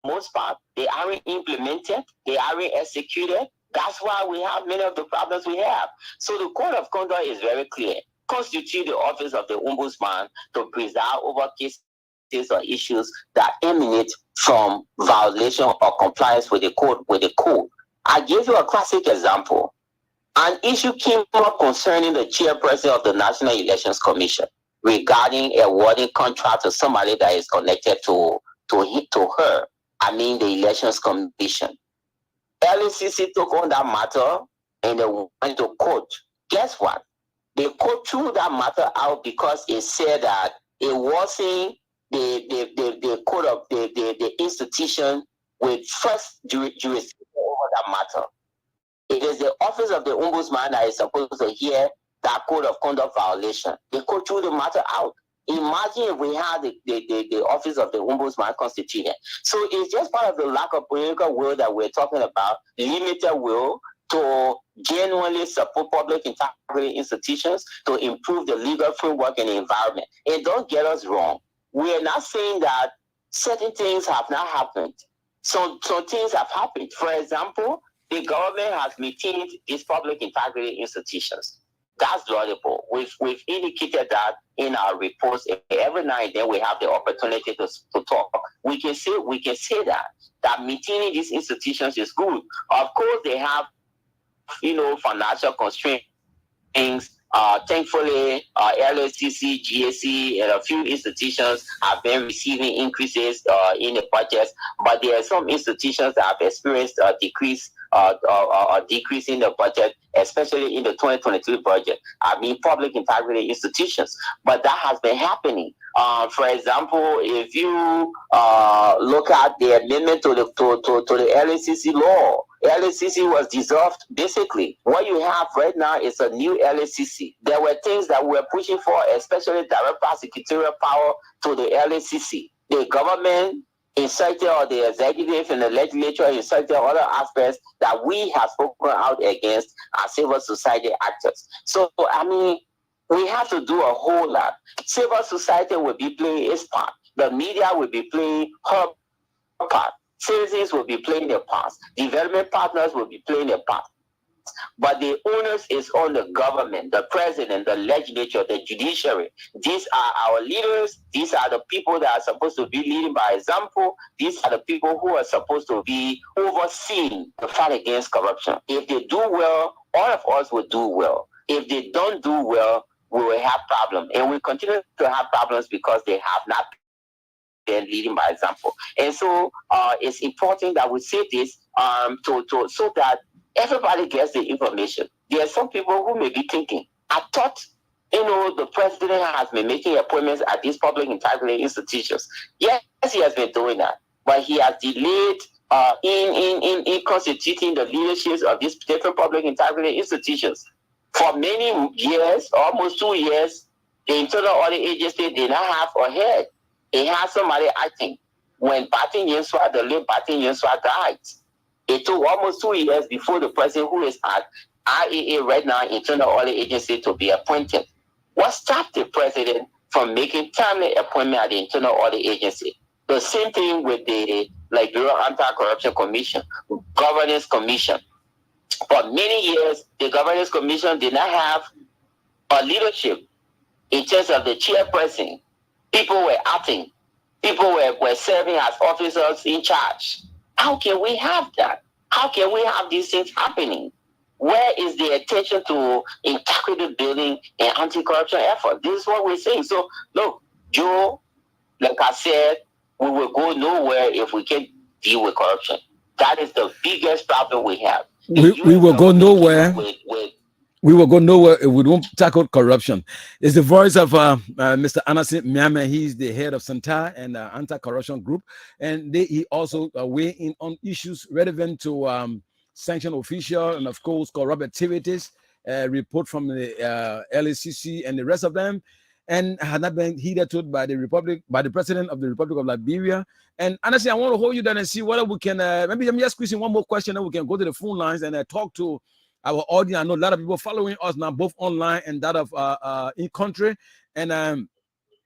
most part, they aren't implemented, they aren't executed. That's why we have many of the problems we have. So the code of conduct is very clear. Constitute the office of the ombudsman to preside over cases or issues that emanate from violation or compliance with the code. I give you a classic example. An issue came up concerning the chairperson of the National Elections Commission, regarding awarding contract to somebody that is connected to her. I mean, the Elections Commission. LACC took on that matter and they went to court. Guess what? The court threw that matter out because it said that it wasn't the court of the institution with first jurisdiction over that matter. It is the office of the ombudsman that is supposed to hear that code of conduct violation. The court threw the matter out. Imagine if we had the office of the ombudsman constituted. So it's just part of the lack of political will that we're talking about, limited will to genuinely support public integrity institutions to improve the legal framework and the environment. And don't get us wrong. We are not saying that certain things have not happened. Some things have happened. For example, the government has maintained these public integrity institutions. That's laudable. We've indicated that in our reports. Every now and then we have the opportunity to talk. We can say that maintaining these institutions is good. Of course, they have financial constraints. Thankfully, LACC, GAC, and a few institutions have been receiving increases in the budgets, but there are some institutions that have experienced a decrease in the budget, especially in the 2023 budget. I mean, public integrity institutions, but that has been happening. For example, if you look at the amendment to the LACC law, LACC was dissolved. Basically, what you have right now is a new LACC. There were things that we were pushing for, especially direct prosecutorial power to the LACC. The government inserted, or the executive and the legislature inserted other aspects that we have spoken out against as civil society actors. So, I mean, we have to do a whole lot. Civil society will be playing its part. The media will be playing her part. Citizens will be playing their parts. Development partners will be playing their part. But the onus is on the government, the president, the legislature, the judiciary. These are our leaders. These are the people that are supposed to be leading by example. These are the people who are supposed to be overseeing the fight against corruption. If they do well, all of us will do well. If they don't do well, we will have problems. And we continue to have problems because they have not been leading by example. And so it's important that we say this so that everybody gets the information. There are some people who may be thinking, I thought, the president has been making appointments at these public integrity institutions. Yes, he has been doing that, but he has delayed in constituting the leaderships of these different public integrity institutions. For many years, almost 2 years, the Internal Audit Agency did not have a head. It had somebody acting. When Batin Yensua, the late Batin Yensua died, it took almost 2 years before the president, who is at IAA right now, Internal Audit Agency, to be appointed. What stopped the president from making timely appointment at the Internal Audit Agency? The same thing with the Bureau Anti-Corruption Commission, Governance Commission. For many years, the Governance Commission did not have a leadership in terms of the chairperson. People were acting. People were serving as officers in charge. How can we have that? How can we have these things happening? Where is the attention to integrity building and anti-corruption effort? This is what we're saying. So, look, Joe, like I said, we will go nowhere if we can't deal with corruption. That is the biggest problem we have. We will go nowhere. We will go nowhere if we don't tackle corruption. It's the voice of Mr. Anansi Miame. He's the head of SINTAI and anti-corruption group, and he also weigh in on issues relevant to sanction official and of course corrupt activities. Report from the LACC and the rest of them, and had not been hitherto by the president of the Republic of Liberia. And honestly, I want to hold you down and see whether we can maybe let me just squeeze in one more question, and we can go to the phone lines and talk to our audience. I know a lot of people following us now, both online and that of in country, and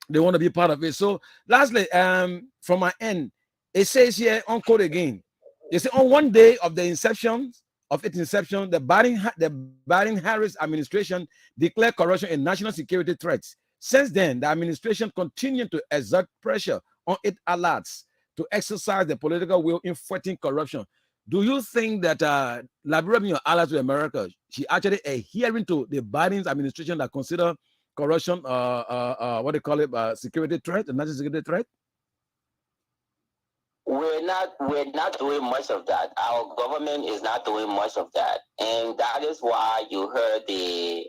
they want to be part of it. So lastly, from my end, it says here on code again, they say on one day of its inception, the Biden-Harris administration declared corruption a national security threat. Since then, the administration continued to exert pressure on its allies to exercise the political will in fighting corruption. Do you think that Liberia being your allies with America, she actually adhering to the Biden's administration that consider corruption, what do you call it, security threat, a national security threat? We're not doing much of that. Our government is not doing much of that, and that is why you heard the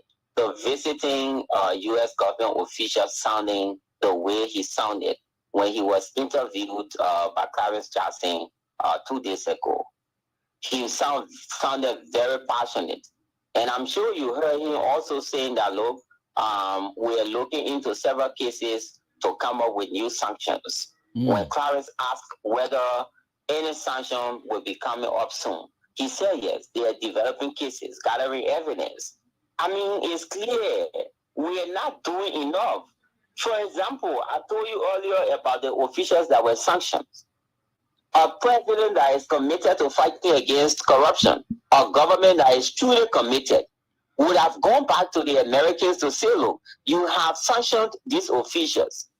visiting U.S. government official sounding the way he sounded when he was interviewed by Clarence Jackson 2 days ago. He sounded very passionate, and I'm sure you heard him also saying that, look, we're looking into several cases to come up with new sanctions. When Clarence asked whether any sanction will be coming up soon, he said yes, they are developing cases, gathering evidence. I mean, it's clear we are not doing enough. For example, I told you earlier about the officials that were sanctioned. A president that is committed to fighting against corruption, a government that is truly committed, would have gone back to the Americans to say, look, you have sanctioned these officials.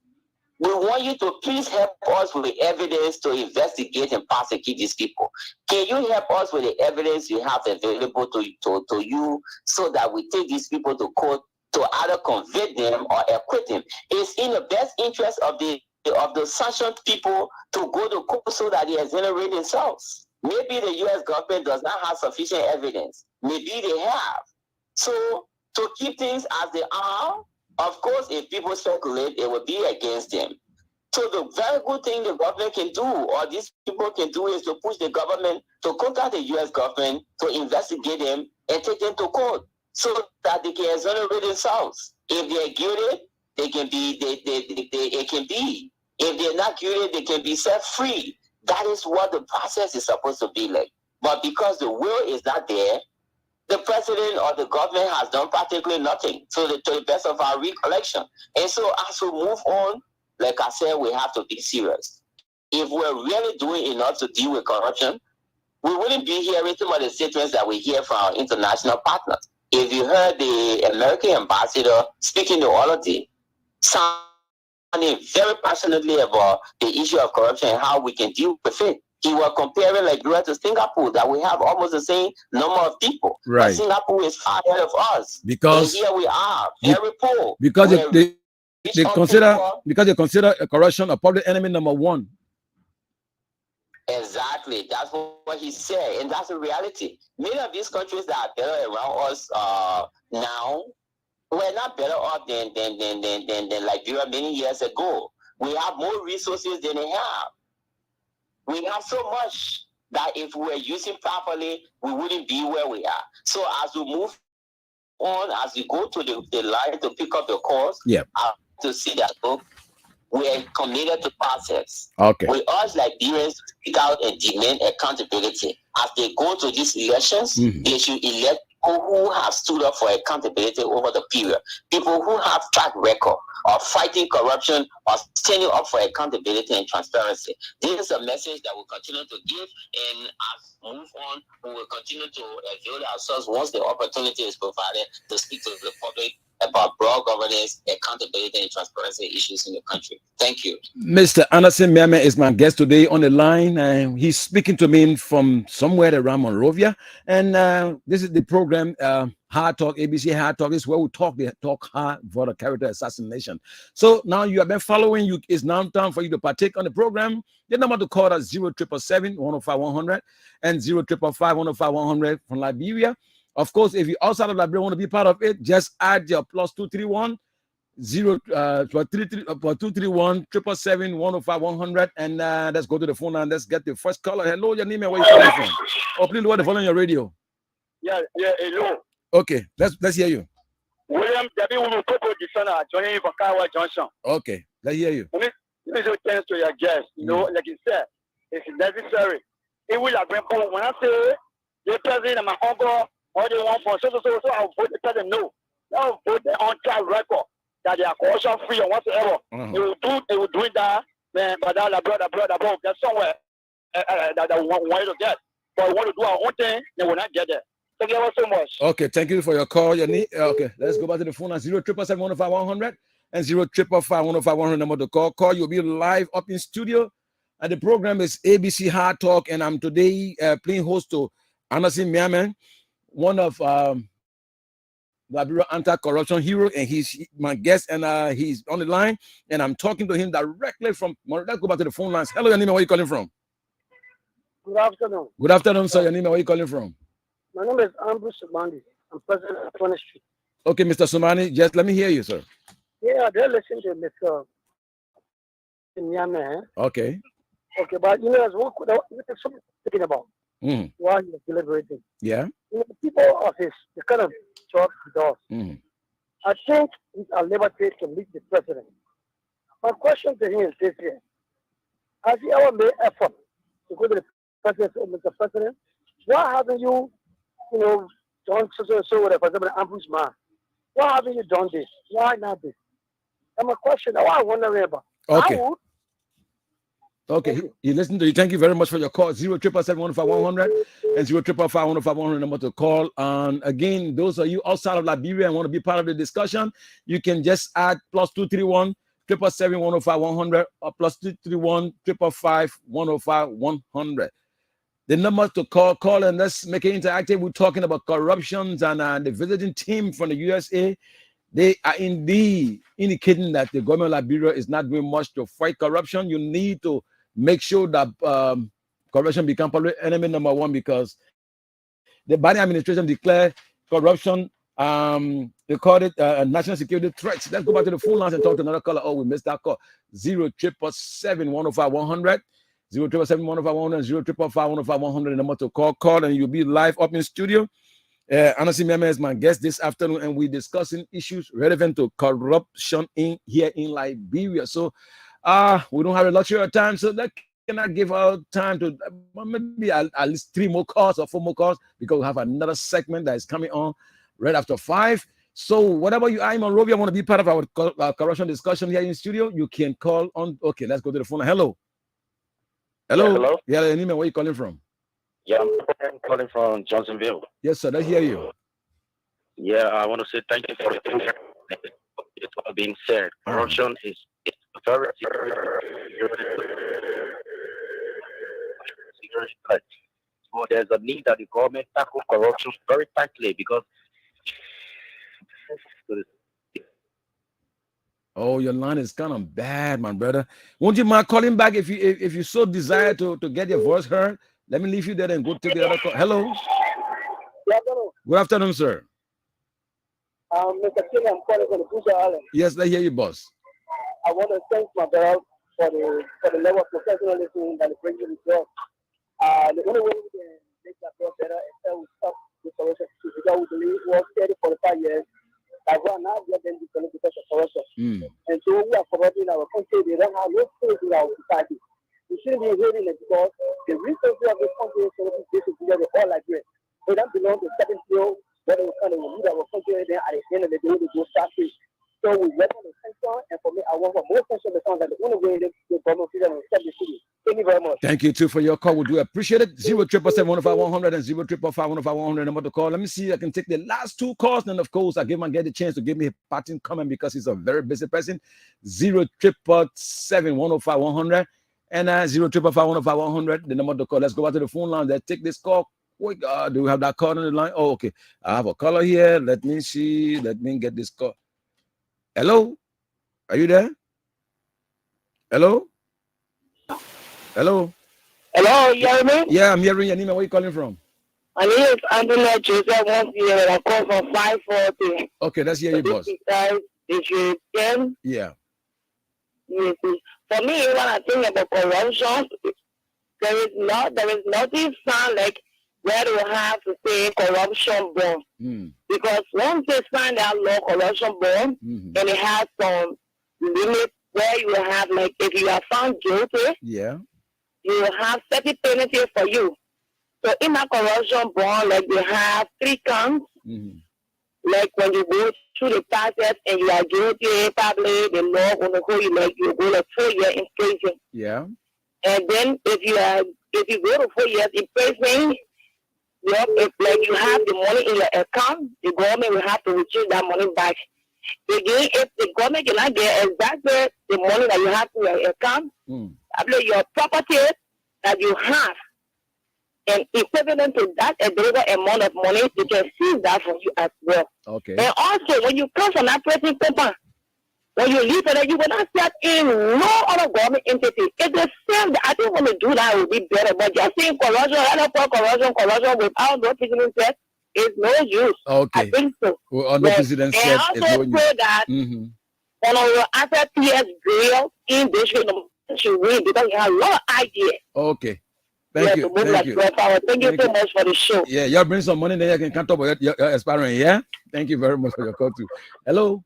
We want you to please help us with the evidence to investigate and prosecute these people. Can you help us with the evidence you have available to you so that we take these people to court to either convict them or acquit them? It's in the best interest of the sanctioned people to go to court so that they exonerate themselves. Maybe the U.S. government does not have sufficient evidence. Maybe they have. So to keep things as they are, of course, if people speculate, it will be against them. So the very good thing the government can do, or these people can do, is to push the government to contact the U.S. government to investigate them and take them to court so that they can exonerate themselves. If they are guilty, they can be. It can be. If they're not guilty, they can be set free. That is what the process is supposed to be like. But because the will is not there, the president or the government has done practically nothing to the best of our recollection. And so as we move on, like I said, we have to be serious. If we're really doing enough to deal with corruption, we wouldn't be hearing some of the statements that we hear from our international partners. If you heard the American ambassador speaking to all of them, sounding very passionately about the issue of corruption and how we can deal with it. He was comparing Liberia to Singapore, that we have almost the same number of people. Right. But Singapore is far ahead of us. Because and here we are, very poor. Because they consider corruption a public enemy number one. Exactly. That's what he said. And that's the reality. Many of these countries that are better around us now, we're not better off than Liberia many years ago. We have more resources than they have. We have so much that if we were using properly, we wouldn't be where we are. So as we move on, as we go to the line to pick up the calls, I have to see that we are committed to process. Okay. We urge Liberians to speak out and demand accountability. As they go to these elections, they should elect people who have stood up for accountability over the period. People who have track record of fighting corruption or standing up for accountability and transparency. This is a message that we'll continue to give, and as we move on, we will continue to avail ourselves once the opportunity is provided to speak to the public about broad governance, accountability, and transparency issues in the country. Thank you. Mr. Anderson Miame is my guest today on the line, and he's speaking to me from somewhere around Monrovia. And this is the program, Hard Talk, ABC Hard Talk. This is where we talk hard for the character assassination. So now you have been following. It's now time for you to partake on the program. The number to call is 0777-105-100 and 0555-105-100 from Liberia. Of course, if you're outside of Liberia want to be part of it, just add your +231 231 777-105-100, and let's go to the phone and let's get the first caller. Hello, your name and where you calling from? Oh, please lower the phone on your radio. Yeah, hello. Okay, let's hear you. William W. Ulukoko Disana joining from Kawa Junction. Okay, let's hear you. Let me say thanks to your guest. You know, like you said, it's necessary. It will have been when I say the president and my uncle. All they want for so I'll vote the president no. I'll vote the on track record that they are corruption free or whatsoever. They will do that, man, but that brother, there's somewhere that we want to get. But we want to do our own thing, they will not get there. Thank you so much. Okay, thank you for your call. Okay, let's go back to the phone at 0777-105-100 and 0555-105-100 number to call. You'll be live up in studio. And the program is ABC Hard Talk, and I'm today playing host to Anderson Miame, one of Liberia anti-corruption hero, and he's my guest, and he's on the line, and I'm talking to him directly from. Let's go back to the phone lines. Hello, Yanima, where are you calling from? Good afternoon. Good afternoon, sir. Yanima, where are you calling from? My name is Andrew Subandi. I'm president of 20th Street. Okay, Mr. Sumani, just let me hear you, sir. Yeah, they're listening to Mr. Nyame. Okay. Okay, but you know, as what something thinking about while he was deliberating. Yeah. You know, the people of the kind of job he does. I think he's at liberty to meet the president. My question to him is this here. Has he ever made effort to go to the president, Mr. President? Why haven't you, done so with, for example, Ambush man? Why haven't you done this? Why not this? And my question, what I wonder about. Okay. Okay, he listened to you. Thank you very much for your call. 077-105-100 and 055-105-100 number to call. And again, those of you outside of Liberia and want to be part of the discussion, you can just add +231 777-105-100 or +231 555-105-100. The number to call and let's make it interactive. We're talking about corruptions and the visiting team from the USA. They are indeed indicating that the government of Liberia is not doing much to fight corruption. You need to make sure that corruption becomes public enemy number one, because the Biden administration declared corruption, they called it national security threats. Let's go back to the phone lines and talk to another caller. Oh, we missed that call. 077-105-100, 077-105-100, 055-105-100, the number to call, and you'll be live up in studio. Anasi Meme is my guest this afternoon, and we're discussing issues relevant to corruption here in Liberia. So we don't have a luxury of time, so that cannot give out time to maybe at least 3 more calls or 4 more calls, because we have another segment that is coming on right after 5. So whatever you are in Monrovia, want to be part of our corruption discussion here in the studio, you can call on. Okay, let's go to the phone. Hello. Hello. Yeah, Nima, where are you calling from? Yeah, I'm calling from Johnsonville. Yes, sir. I hear you. Yeah, I want to say thank you for everything it's all being said. Corruption is very serious, but so there's a need that the government tackle corruption very tightly, because oh, your line is kind of bad, my brother. Won't you mind calling back if you so desire to get your voice heard? Let me leave you there and go take the other call. Hello. Good afternoon, sir. Mr. King, I'm calling from the Buja Island. Yes, I hear you, boss. I want to thank my brother for the level of professionalism that he brings to the job. The only way we can make that job better is that we stop the corruption, because we believe we work 30-45 years. Like we are not letting the because of corruption. And so we are corrupting our country. They don't have no space in our society. We shouldn't be hating it, because the resources of this country is basically all like this. They don't belong to certain people, but we kind of lead our country, and then at the end of the day, we go start free. So we welcome the attention, and for me, I want more attention to the the only way the government will accept the city. Thank you very much. Thank you too for your call. We do appreciate it. 077-105-100 and 055-105-100 number to call. Let me see if I can take the last 2 calls, and of course, I give my guy the chance to give me a parting comment, because he's a very busy person. 077-105-100 and 055-105-100 the number to call. Let's go back to the phone line. Let's take this call. Wait, do we have that call on the line? Oh, okay. I have a caller here. Let me see. Let me get this call. Hello? Are you there? Hello? Hello? Hello, you hear me? Yeah, I'm hearing your name. Where are you calling from? My name is Anthony Joseph. I call from 540. Okay, let's hear you, boss. Yeah. Yes. For me, when I think about corruption, there is nothing sound like where you have to say corruption bond. Because once they sign that law, corruption bond, and it has some limit where you have, like, if you are found guilty, you will have certain penalty for you. So in a corruption bond, like, they have 3 counts. Like when you go through the process and you are guilty, probably the law will hold you, like, you go like 4 years in prison. Yeah. And then if you go to 4 years in prison, if like you have the money in your account, the government will have to retrieve that money back. Again, if the government cannot get exactly the money that you have in your account, probably your property that you have, and equivalent to that a greater amount of money, they can seize that from you as well. Okay. And also, when you come from that person paper, when you leave it, you will not step in no other government entity. It's the same. I think when we do that, it will be better. But just saying corruption without no president said is no use. Okay. I think so. Well, no president said and also pray that on our after PS Grill in this should win because he has a lot of ideas. Okay. Thank you. Thank you so much for the show. Yeah, you bring some money, then you can talk about your aspiring. Yeah. Thank you very much for your call too. Hello.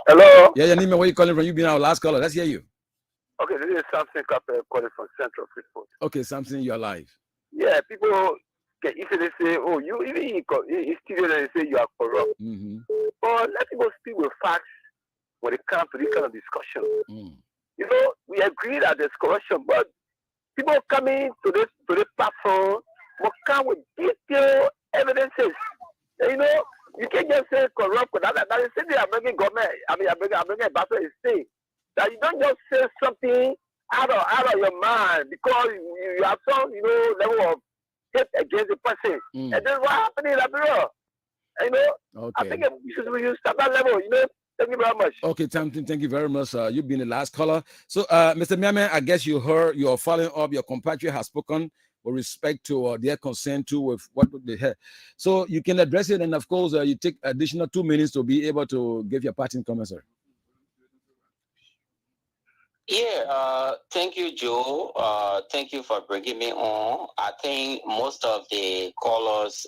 Hello. Yeah, your name and where you calling from? You been our last caller. Let's hear you. Okay, this is Samson Capel calling from Central Freeport. Okay, Samson, you're live. Yeah, people can easily say, "Oh, you even in studio they say you are corrupt." But let people speak with facts when it comes to this kind of discussion. You know, we agree that there's corruption, but people coming to this platform will come with detailed evidences. And, you know, you can't just say corrupt. That is the American government. I mean, American ambassador is saying that you don't just say something out of your mind because you have some, you know, level of hate against the person. And then what happened in Liberia? You know, I think we should start that level. You know. Thank you very much. Okay, Tamtin, thank you very much. You've been the last caller. So, Mr. Miame, I guess you heard, you're following up, your compatriot has spoken with respect to their concern too with what they had. So you can address it, and of course, you take additional 2 minutes to be able to give your parting comment, sir. Yeah, thank you, Joe. Thank you for bringing me on. I think most of the callers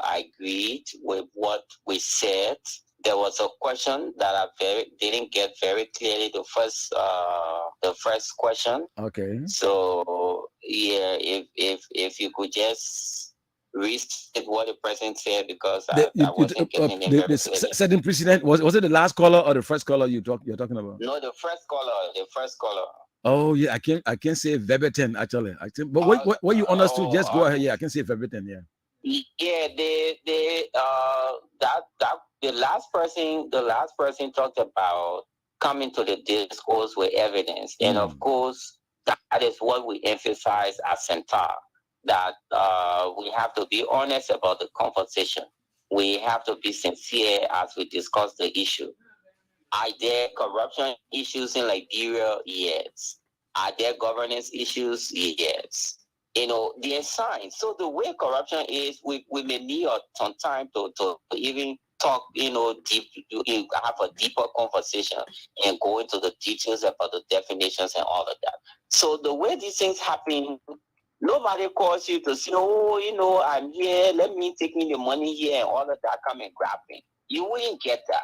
agreed with what we said. There was a question that I didn't get very clearly. The first question. Okay. So yeah, if you could just restate what the president said because I wasn't getting it very clearly. Setting precedent was it the last caller or the first caller you're talking about? No, the first caller. Oh yeah, I can't say verbatim actually. But what you understood, just go ahead. Yeah, I can say verbatim. Yeah. Yeah, the last person talked about coming to the discourse with evidence, and of course that is what we emphasize at Centaur, that we have to be honest about the conversation. We have to be sincere as we discuss the issue. Are there corruption issues in Liberia? Yes. Are there governance issues? Yes. You know, there are signs. So the way corruption is, we may need some time to even talk, you know, have a deeper conversation and go into the details about the definitions and all of that. So the way these things happen, nobody calls you to say, oh, you know, I'm here, let me take me the money here and all of that, come and grab me. You wouldn't get that.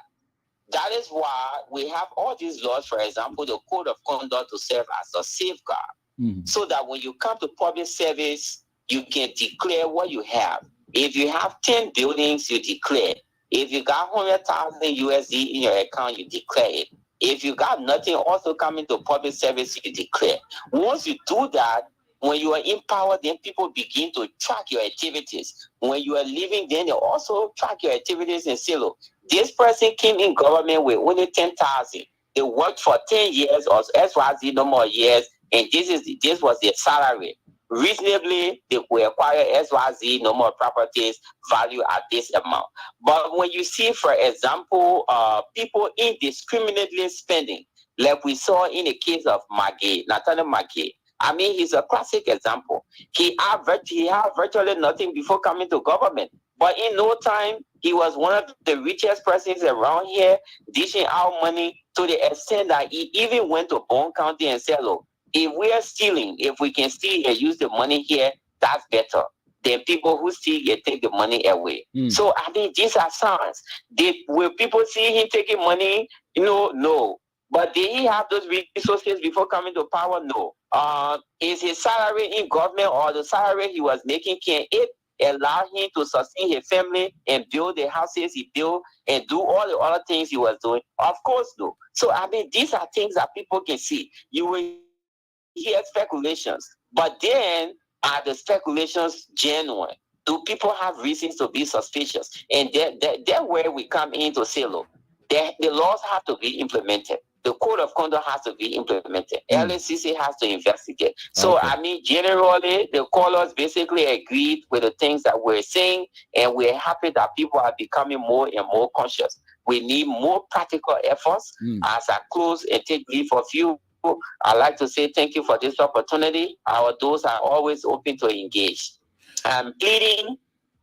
That is why we have all these laws, for example, the code of conduct to serve as a safeguard. So that when you come to public service, you can declare what you have. If you have 10 buildings, you declare. If you got 100,000 USD in your account, you declare it. If you got nothing also coming to public service, you declare. Once you do that, when you are in power, then people begin to track your activities. When you are leaving, then they also track your activities and say, look, this person came in government with only 10,000. They worked for 10 years or XYZ no more years. And this was their salary. Reasonably, they will acquire XYZ, no more properties, value at this amount. But when you see, for example, people indiscriminately spending, like we saw in the case of Nathaniel Magee, I mean, he's a classic example. He had virtually nothing before coming to government. But in no time, he was one of the richest persons around here, dishing out money to the extent that he even went to Bone County and said, look, if we are stealing, if we can steal and use the money here, that's better than people who steal and take the money away. So I mean, these are signs. Will people see him taking money? You know, no. But did he have those resources before coming to power? No. Is his salary in government or the salary he was making, can it allow him to sustain his family and build the houses he built and do all the other things he was doing? Of course, no. So I mean, these are things that people can see. You will hear speculations, but then are the speculations genuine? Do people have reasons to be suspicious? And that's where we come in to say, look, the laws have to be implemented. the code of conduct has to be implemented. LACC has to investigate. So, I mean, generally, the callers basically agreed with the things that we're saying, and we're happy that people are becoming more and more conscious. We need more practical efforts. As I close and take leave of you, I'd like to say thank you for this opportunity. Our doors are always open to engage. I'm pleading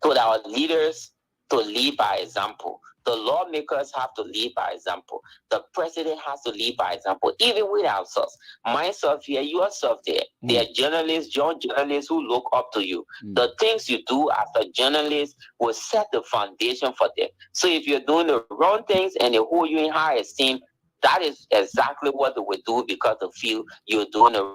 to our leaders to lead by example. The lawmakers have to lead by example. The president has to lead by example, even with ourselves. Myself here, yourself there. There are journalists, young journalists who look up to you. The things you do as a journalist will set the foundation for them. So if you're doing the wrong things and they hold you in high esteem, that is exactly what they will do because they feel you're doing the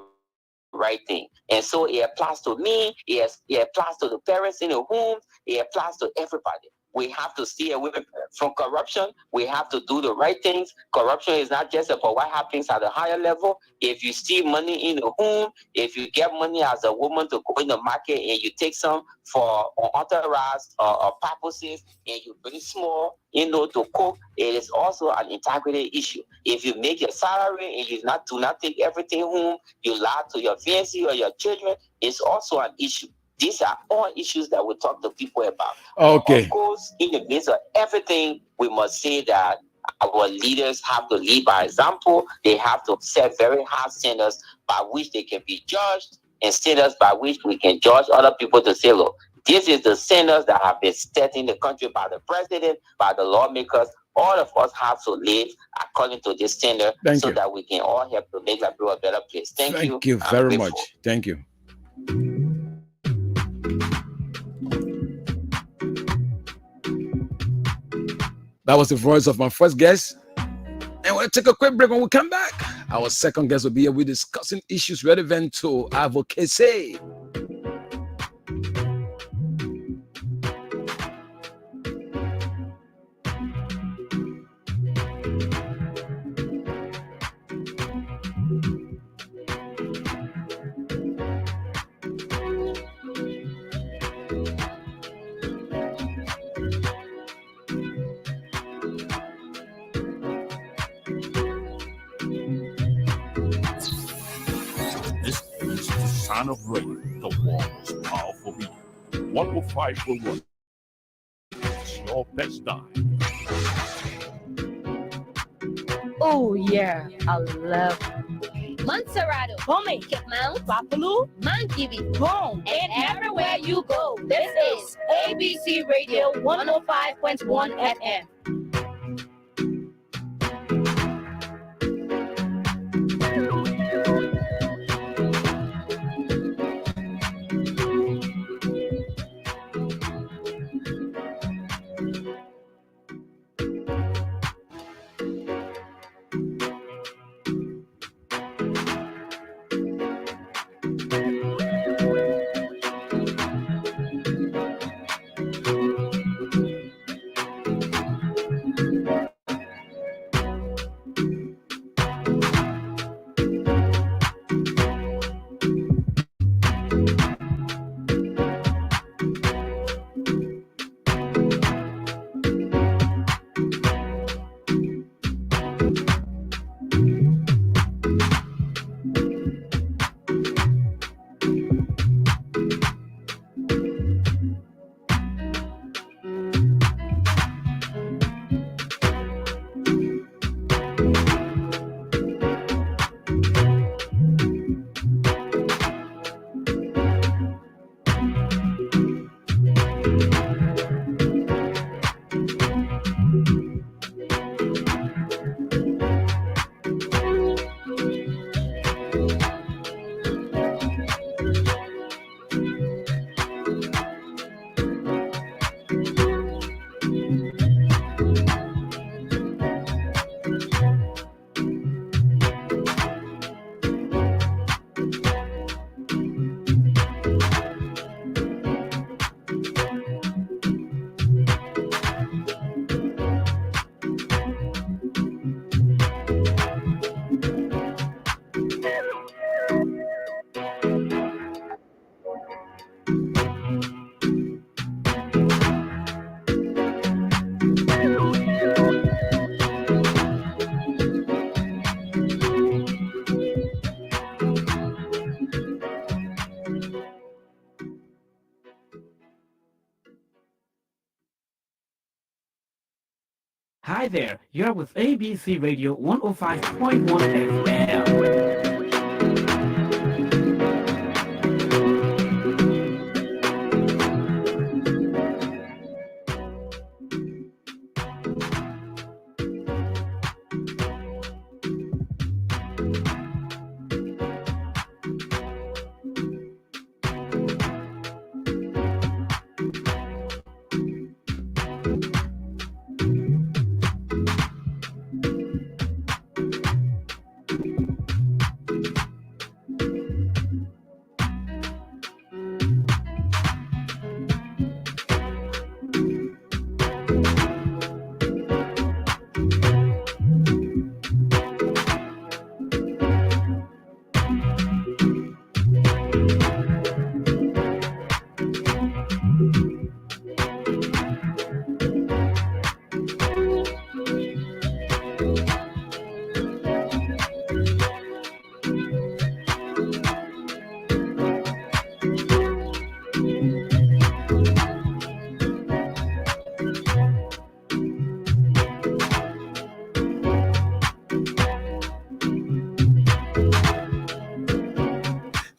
right thing. And so it applies to me, it applies to the parents in the homes, it applies to everybody. We have to stay away from corruption. We have to do the right things. Corruption is not just about what happens at a higher level. If you steal money in the home, if you get money as a woman to go in the market and you take some for unauthorized purposes and you bring small, to cook, it is also an integrity issue. If you make your salary and you do not take everything home, you lie to your fiancé or your children, it's also an issue. These are all issues that we talk to people about. Okay. Of course, in the midst of everything, we must say that our leaders have to lead by example. They have to set very high standards by which they can be judged and standards by which we can judge other people to say, look, this is the standards that have been set in the country by the president, by the lawmakers. All of us have to live according to this standard that we can all help to make Liberia a better place. Thank you. Thank you very much. Thank you. That was the voice of my first guest. And we'll take a quick break. When we come back, our second guest will be here. We're discussing issues relevant to advocacy. Of rain, the warmest, powerful beat. 105.1. It's your best time. Oh yeah, I love Montserrado, Home, Cape Mount, Buffalo, Mangibi, Home, and everywhere you go. This is ABC Radio 105.1 FM. Hi there, you're with ABC Radio 105.1 FM.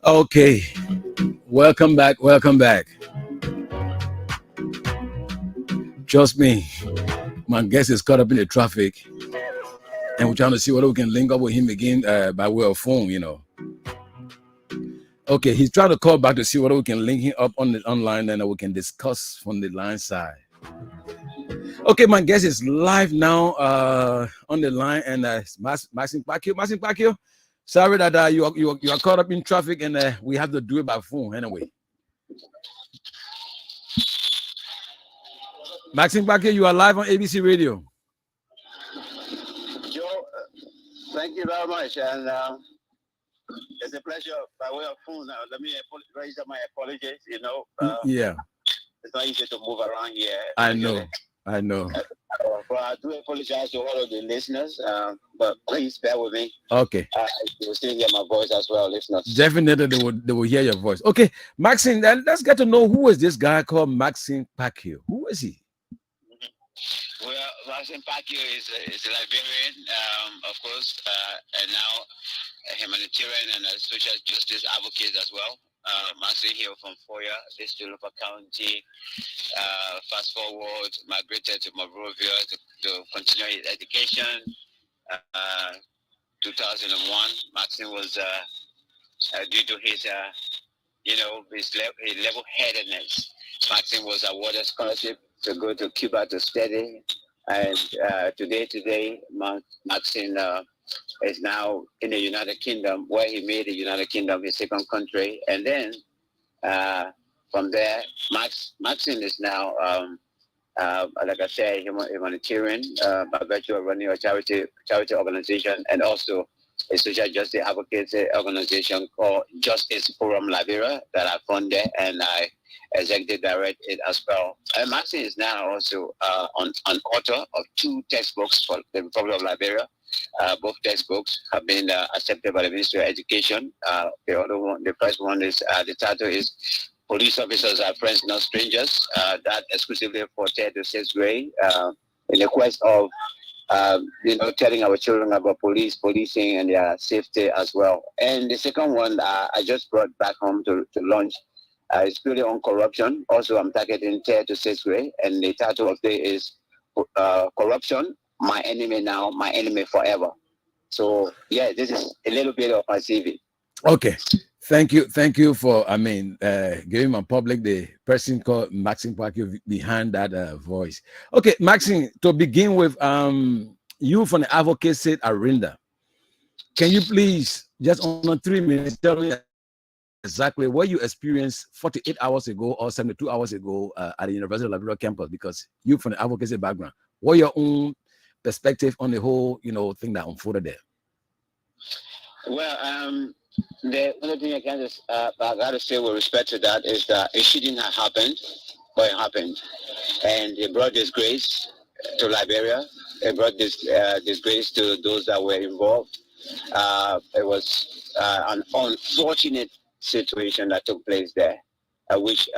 Okay, welcome back. Trust me, my guest is caught up in the traffic, and we're trying to see whether we can link up with him again by way of phone, Okay, he's trying to call back to see whether we can link him up on the online, and we can discuss from the line side. Okay, my guest is live now on the line, and Maxine Pacquiao. Sorry that you are caught up in traffic, and we have to do it by phone anyway. Maxine Pacquiao, you are live on ABC Radio. Joe, thank you very much, and it's a pleasure by way of phone. Let me raise my apologies. Yeah, it's not easy to move around here. I know. But I do apologize to all of the listeners, but please bear with me. Okay. You will still hear my voice as well, listeners. Definitely, they will hear your voice. Okay, Maxine, let's get to know who is this guy called Maxine Pacquiao. Who is he? Well, Maxine Pacquiao is a Liberian, of course, and now a humanitarian and a social justice advocate as well. Maxine here from Foya, District of County. Fast forward, migrated to Monrovia to continue his education. 2001, Maxine was due to his his level-headedness. Maxine was awarded scholarship to go to Cuba to study, and today, Maxine is now in the United Kingdom, where he made the United Kingdom his second country, and then from there, Maxine is now, like I said, humanitarian by virtue of running a charity organization, and also a social justice advocacy organization called Justice Forum Liberia that I funded, and I executive direct it as well. And Maxine is now also an author of 2 textbooks for the Republic of Liberia. Both textbooks have been accepted by the Ministry of Education. The first one is the title is Police Officers Are Friends, Not Strangers. That exclusively for 3rd to 6th grade in the quest of telling our children about policing and their safety as well. And the second one I just brought back home to launch. It's purely on corruption. Also, I'm targeting 3rd to 6th grade, and the title of it is Corruption, My Enemy Now, My Enemy Forever. So, yeah, this is a little bit of my CV. Okay. Thank you for, giving my public the person called Maxine Pacquiao behind that voice. Okay, Maxine, to begin with, you from the advocacy arena, can you please, just on 3 minutes, tell me exactly what you experienced 48 hours ago or 72 hours ago at the University of Liberia campus, because you from the advocacy background, what your own perspective on the whole, thing that unfolded there? Well, the only thing I got to say with respect to that is that it shouldn't have happened, but it happened. And it brought disgrace to Liberia. It brought disgrace to those that were involved. It was an unfortunate situation that took place there, which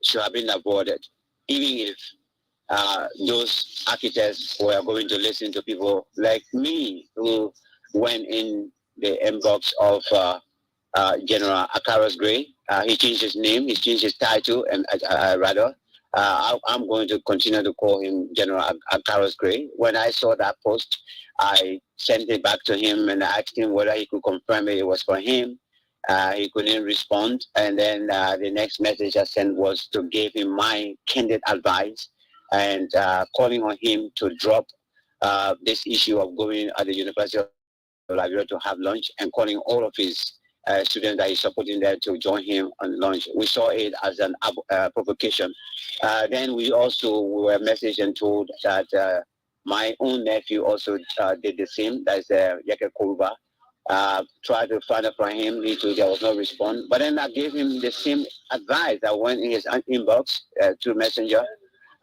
should have been avoided, even if those architects who are going to listen to people like me who went in the inbox of General Akaros Gray. He changed his name, he changed his title, and I'm going to continue to call him General Akaros Gray. When I saw that post, I sent it back to him and asked him whether he could confirm it was for him. He couldn't respond. And then the next message I sent was to give him my candid advice and calling on him to drop this issue of going at the University of Liberia to have lunch, and calling all of his students that he's supporting there to join him on lunch. We saw it as an provocation. Then we also were messaged and told that my own nephew also did the same. That's Yeke Kuruba. Tried to find out from him. There was no response. But then I gave him the same advice. I went in his inbox to Messenger,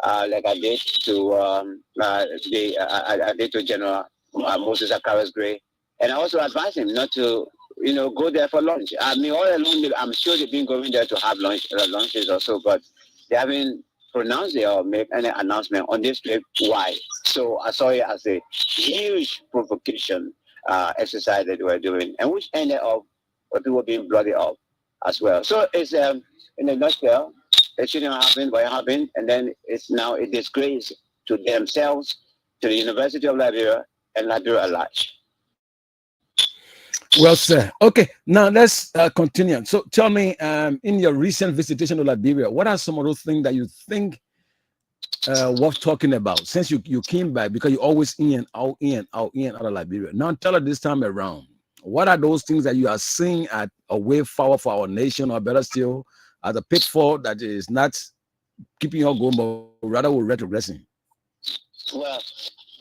like I did to I did to General Moses Akaros Gray, and I also advised him not to, go there for lunch. I mean, all along, I'm sure they've been going there to have lunches or so, but they haven't pronounced it or made any announcement on this trip. Why? So I saw it as a huge provocation exercise that they were doing, and which ended up with people being bloody up as well. So it's in a nutshell, it shouldn't happen, but it happened, and then it's now a disgrace to themselves, to the University of Liberia, and Liberia at large. Well, sir. Okay, now let's continue. So tell me, in your recent visitation to Liberia, what are some of those things that you think worth talking about, since you came back, because you always in and out of Liberia. Now tell us this time around, what are those things that you are seeing at a way forward for our nation, or better still, as a pitfall that is not keeping you going, but rather we're retrogressing? Well,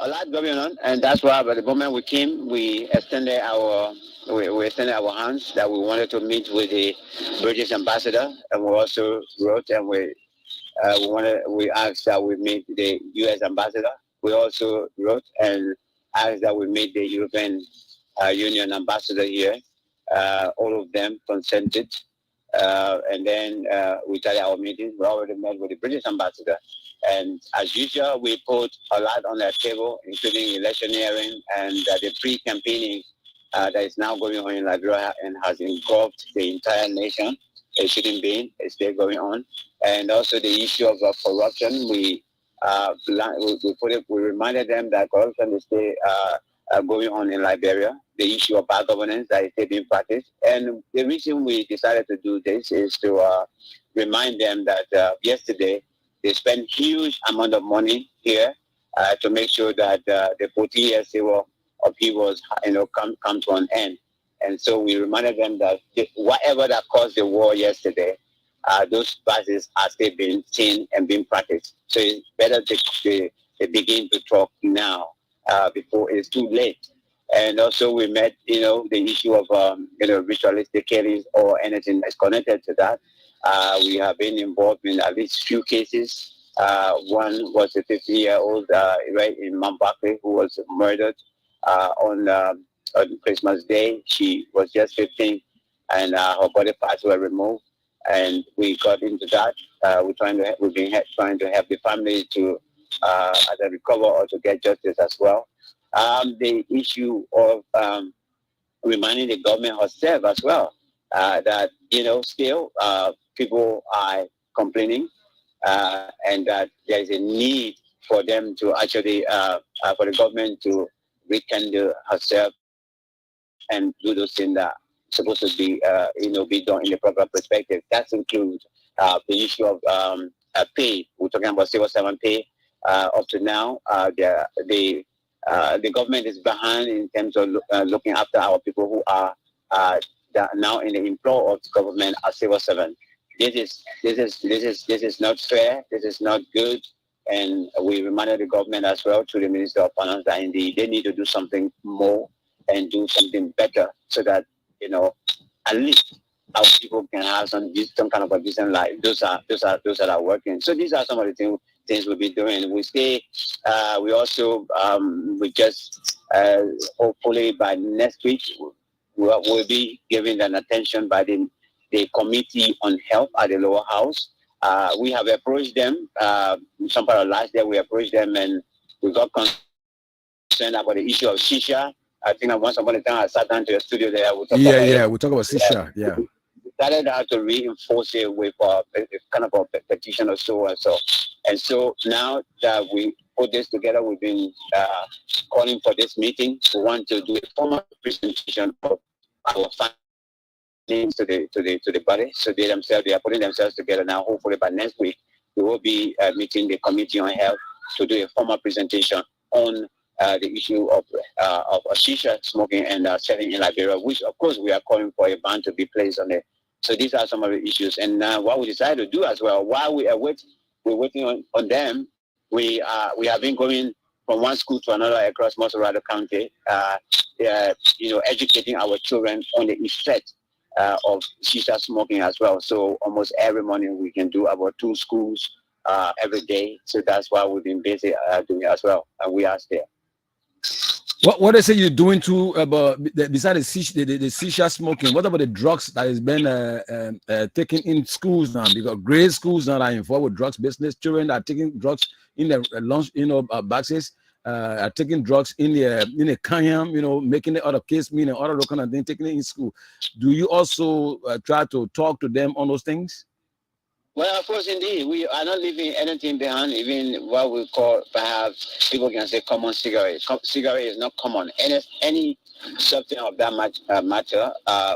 a lot going on, and that's why by the moment we came, we extended our hands that we wanted to meet with the British ambassador, and we also wrote and we asked that we meet the U.S. ambassador. We also wrote and asked that we meet the European Union ambassador here. All of them consented. And then we started our meeting. We already met with the British ambassador. And as usual, we put a lot on that table, including electioneering and the pre-campaigning that is now going on in Liberia and has engulfed the entire nation. It shouldn't be. It's still going on. And also the issue of corruption. We reminded them that corruption is still going on in Liberia. The issue of bad governance that is still being practiced. And the reason we decided to do this is to remind them that yesterday they spent huge amount of money here to make sure that the 40 years of heroes, come to an end. And so we reminded them that whatever that caused the war yesterday, those practices are still being seen and being practiced. So it's better they begin to talk now before it's too late. And also we met, the issue of, ritualistic killings or anything that's connected to that. We have been involved in at least few cases. One was a 50-year-old right in Mount Barclay who was murdered on Christmas Day. She was just 15, and her body parts were removed. And we got into that. We've been trying to help the family to either recover or to get justice as well. The issue of reminding the government herself as well that still people are complaining and that there is a need for them to actually for the government to rekindle herself and do those things that are supposed to be be done in the proper perspective. That includes the issue of pay. We're talking about civil servant pay. Up to now, the government is behind in terms of looking after our people who are now in the employ of the government as civil servants. This is not fair. This is not good. And we reminded the government as well, through the Minister of Finance, that indeed they need to do something more and do something better, so that at least our people can have some kind of a decent life. Those are working. So these are some of the things we'll be doing. We also just hopefully by next week we'll be giving an attention by the Committee on Health at the lower house We have approached them. Some part of last year, we approached them and we got concerned about the issue of shisha. I think at once upon a time I sat down to the studio there. We talk about shisha. Yeah. We started out to reinforce it with kind of a petition or so and so. And so now that we put this together, we've been calling for this meeting. We want to do a formal presentation of our findings to the body. So they are putting themselves together now. Hopefully by next week, we will be meeting the Committee on Health to do a formal presentation on the issue of shisha smoking and selling in Liberia, which of course we are calling for a ban to be placed on it. So these are some of the issues. And what we decided to do as well, while we're waiting on them, we have been going from one school to another across Montserrat County, educating our children on the effect of shisha smoking as well. So almost every morning we can do about 2 schools every day. So that's why we've been busy doing as well. And we are there. What they say you're doing too about besides the shisha smoking? What about the drugs that has been taken in schools now? Because grade schools now are involved with drugs business. Children are taking drugs in their lunch, boxes. Are taking drugs in the kanyam, making it out of case mean and other kind of thing, taking it in school. Do you also try to talk to them on those things? Well, of course, indeed. We are not leaving anything behind, even what we call, perhaps, people can say common cigarette. Cigarette is not common. Any something of that matter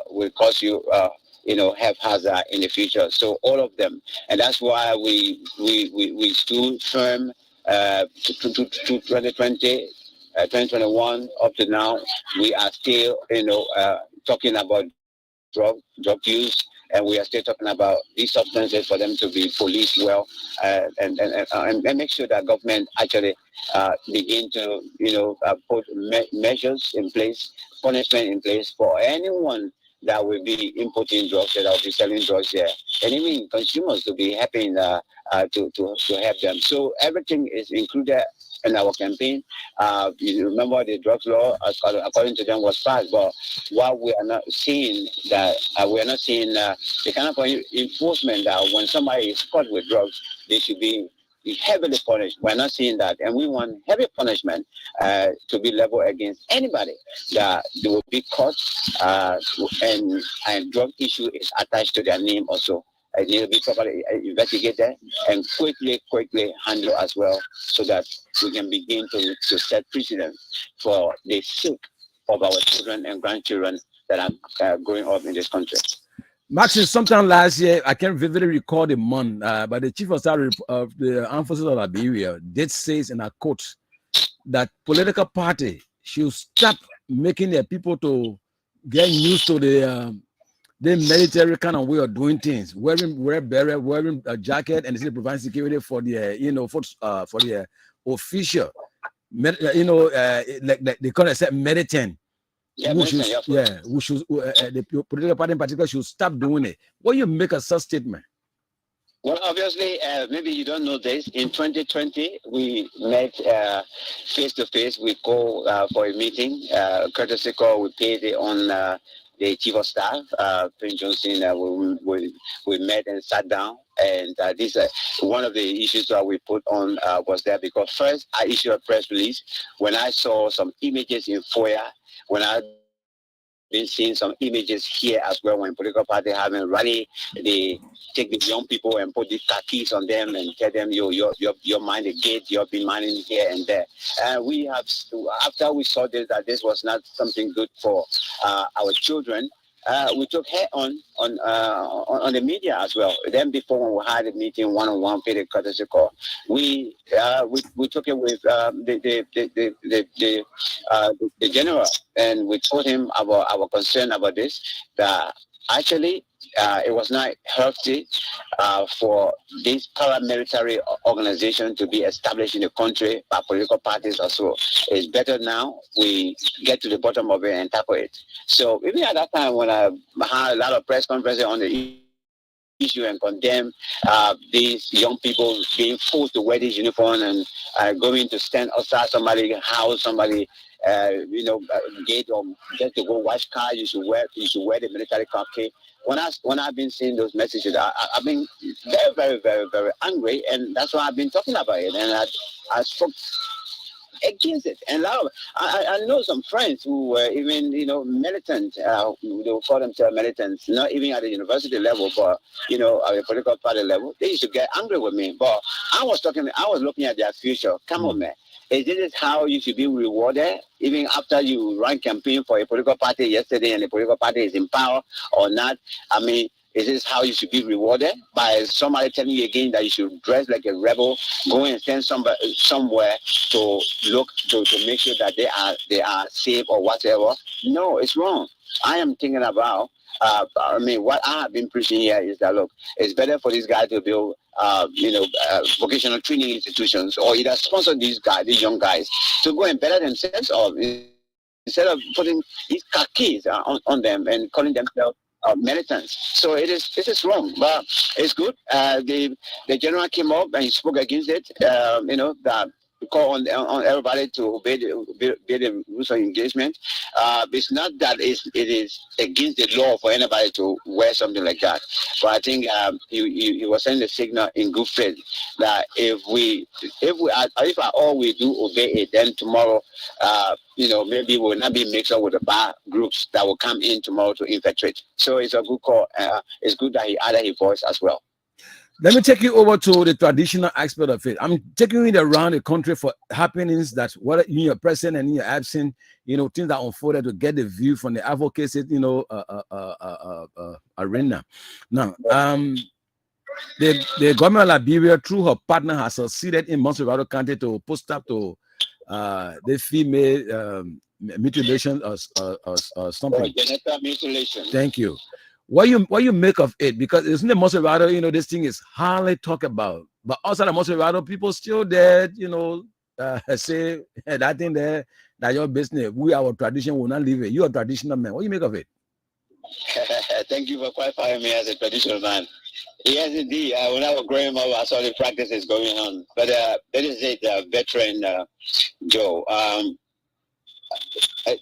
will cause you, health hazard in the future. So all of them. And that's why we stood firm to 2020, 2021, up to now. We are still, talking about drug use. And we are still talking about these substances for them to be policed well, and make sure that government actually begin to, put measures in place, punishment in place for anyone that will be importing drugs, that will be selling drugs there, and even consumers to be happy to help them. So everything is included in our campaign. You remember the drugs law, according to them, was passed, but what we are not seeing the kind of enforcement that when somebody is caught with drugs, they should be heavily punished. We're not seeing that, and we want heavy punishment to be leveled against anybody that they will be caught, and drug issue is attached to their name also. It needs to be properly investigated and quickly handled as well, so that we can begin to set precedent for the sake of our children and grandchildren that are growing up in this country. Maxine, sometime last year, I can't vividly recall the month, but the chief of staff of the armed forces of Liberia did say, and I quote, that political party should stop making their people to get used to the military kind of way of doing things, wearing a jacket, and still providing security for the for the official, like they call it militant. The political party in particular should stop doing it. What do you make a such statement? Well, obviously, maybe you don't know this. In 2020, we met face to face. We go for a meeting, courtesy call. We paid it on the chief of staff, Prince Johnson. We met and sat down. And this one of the issues that we put on was there because first I issued a press release when I saw some images in FOIA, when I've been seeing some images here as well when political party having rally, they take the young people and put the khakis on them and tell them you're minding the gate, you've been minding here and there. And we have, after we saw this, that this was not something good for our children, we took head on the media as well. Then before when we had a meeting one-on-one, paid a courtesy call, we took it with the general, and we told him about our concern about this, that actually it was not healthy for this paramilitary organization to be established in the country by political parties or so. It's better now we get to the bottom of it and tackle it. So even at that time when I had a lot of press conferences on the issue and condemn these young people being forced to wear this uniform and going to stand outside somebody's house, somebody gate, or just to go wash car. You should wear the military khaki. When I've been seeing those messages, I've been very, very, very, very angry, and that's why I've been talking about it. And I spoke against it. And I know some friends who were even, militant, they will call themselves militants, not even at the university level, but, at the political party level. They used to get angry with me. But I was looking at their future. Come on, man. Is this how you should be rewarded, even after you run campaign for a political party yesterday and the political party is in power or not? I mean, is this how you should be rewarded? By somebody telling you again that you should dress like a rebel, go and stand somewhere to look to make sure that they are safe or whatever? No, it's wrong. I am thinking about what I have been preaching here is that, look, it's better for these guys to build vocational training institutions, or either sponsor these young guys to go and better themselves, or instead of putting these khakis on them and calling themselves militants. So it is wrong, but it's good. The general came up and he spoke against it. That call on everybody to obey the rules of engagement. It's not that it is against the law for anybody to wear something like that. But I think he was sending the signal in good faith that if all we do obey it, then tomorrow, maybe we'll not be mixed up with the bad groups that will come in tomorrow to infiltrate. So it's a good call. It's good that he added his voice as well. Let me take you over to the traditional aspect of it. I'm taking you around the country for happenings that, whether in your present and in your absent, things that unfolded, to get the view from the advocacy, arena. Now, the government of Liberia, through her partner, has succeeded in Montserrat County to put stop to the female mutilation or something. Genital mutilation. Thank you. What you make of it? Because isn't the Montserrat, this thing is hardly talked about. But outside of Montserrat, people still there, say that thing there, that your business, our tradition will not leave it. You're a traditional man. What do you make of it? Thank you for qualifying me as a traditional man. Yes, indeed. When I was growing up, I saw the practices going on. But that is it, veteran Joe.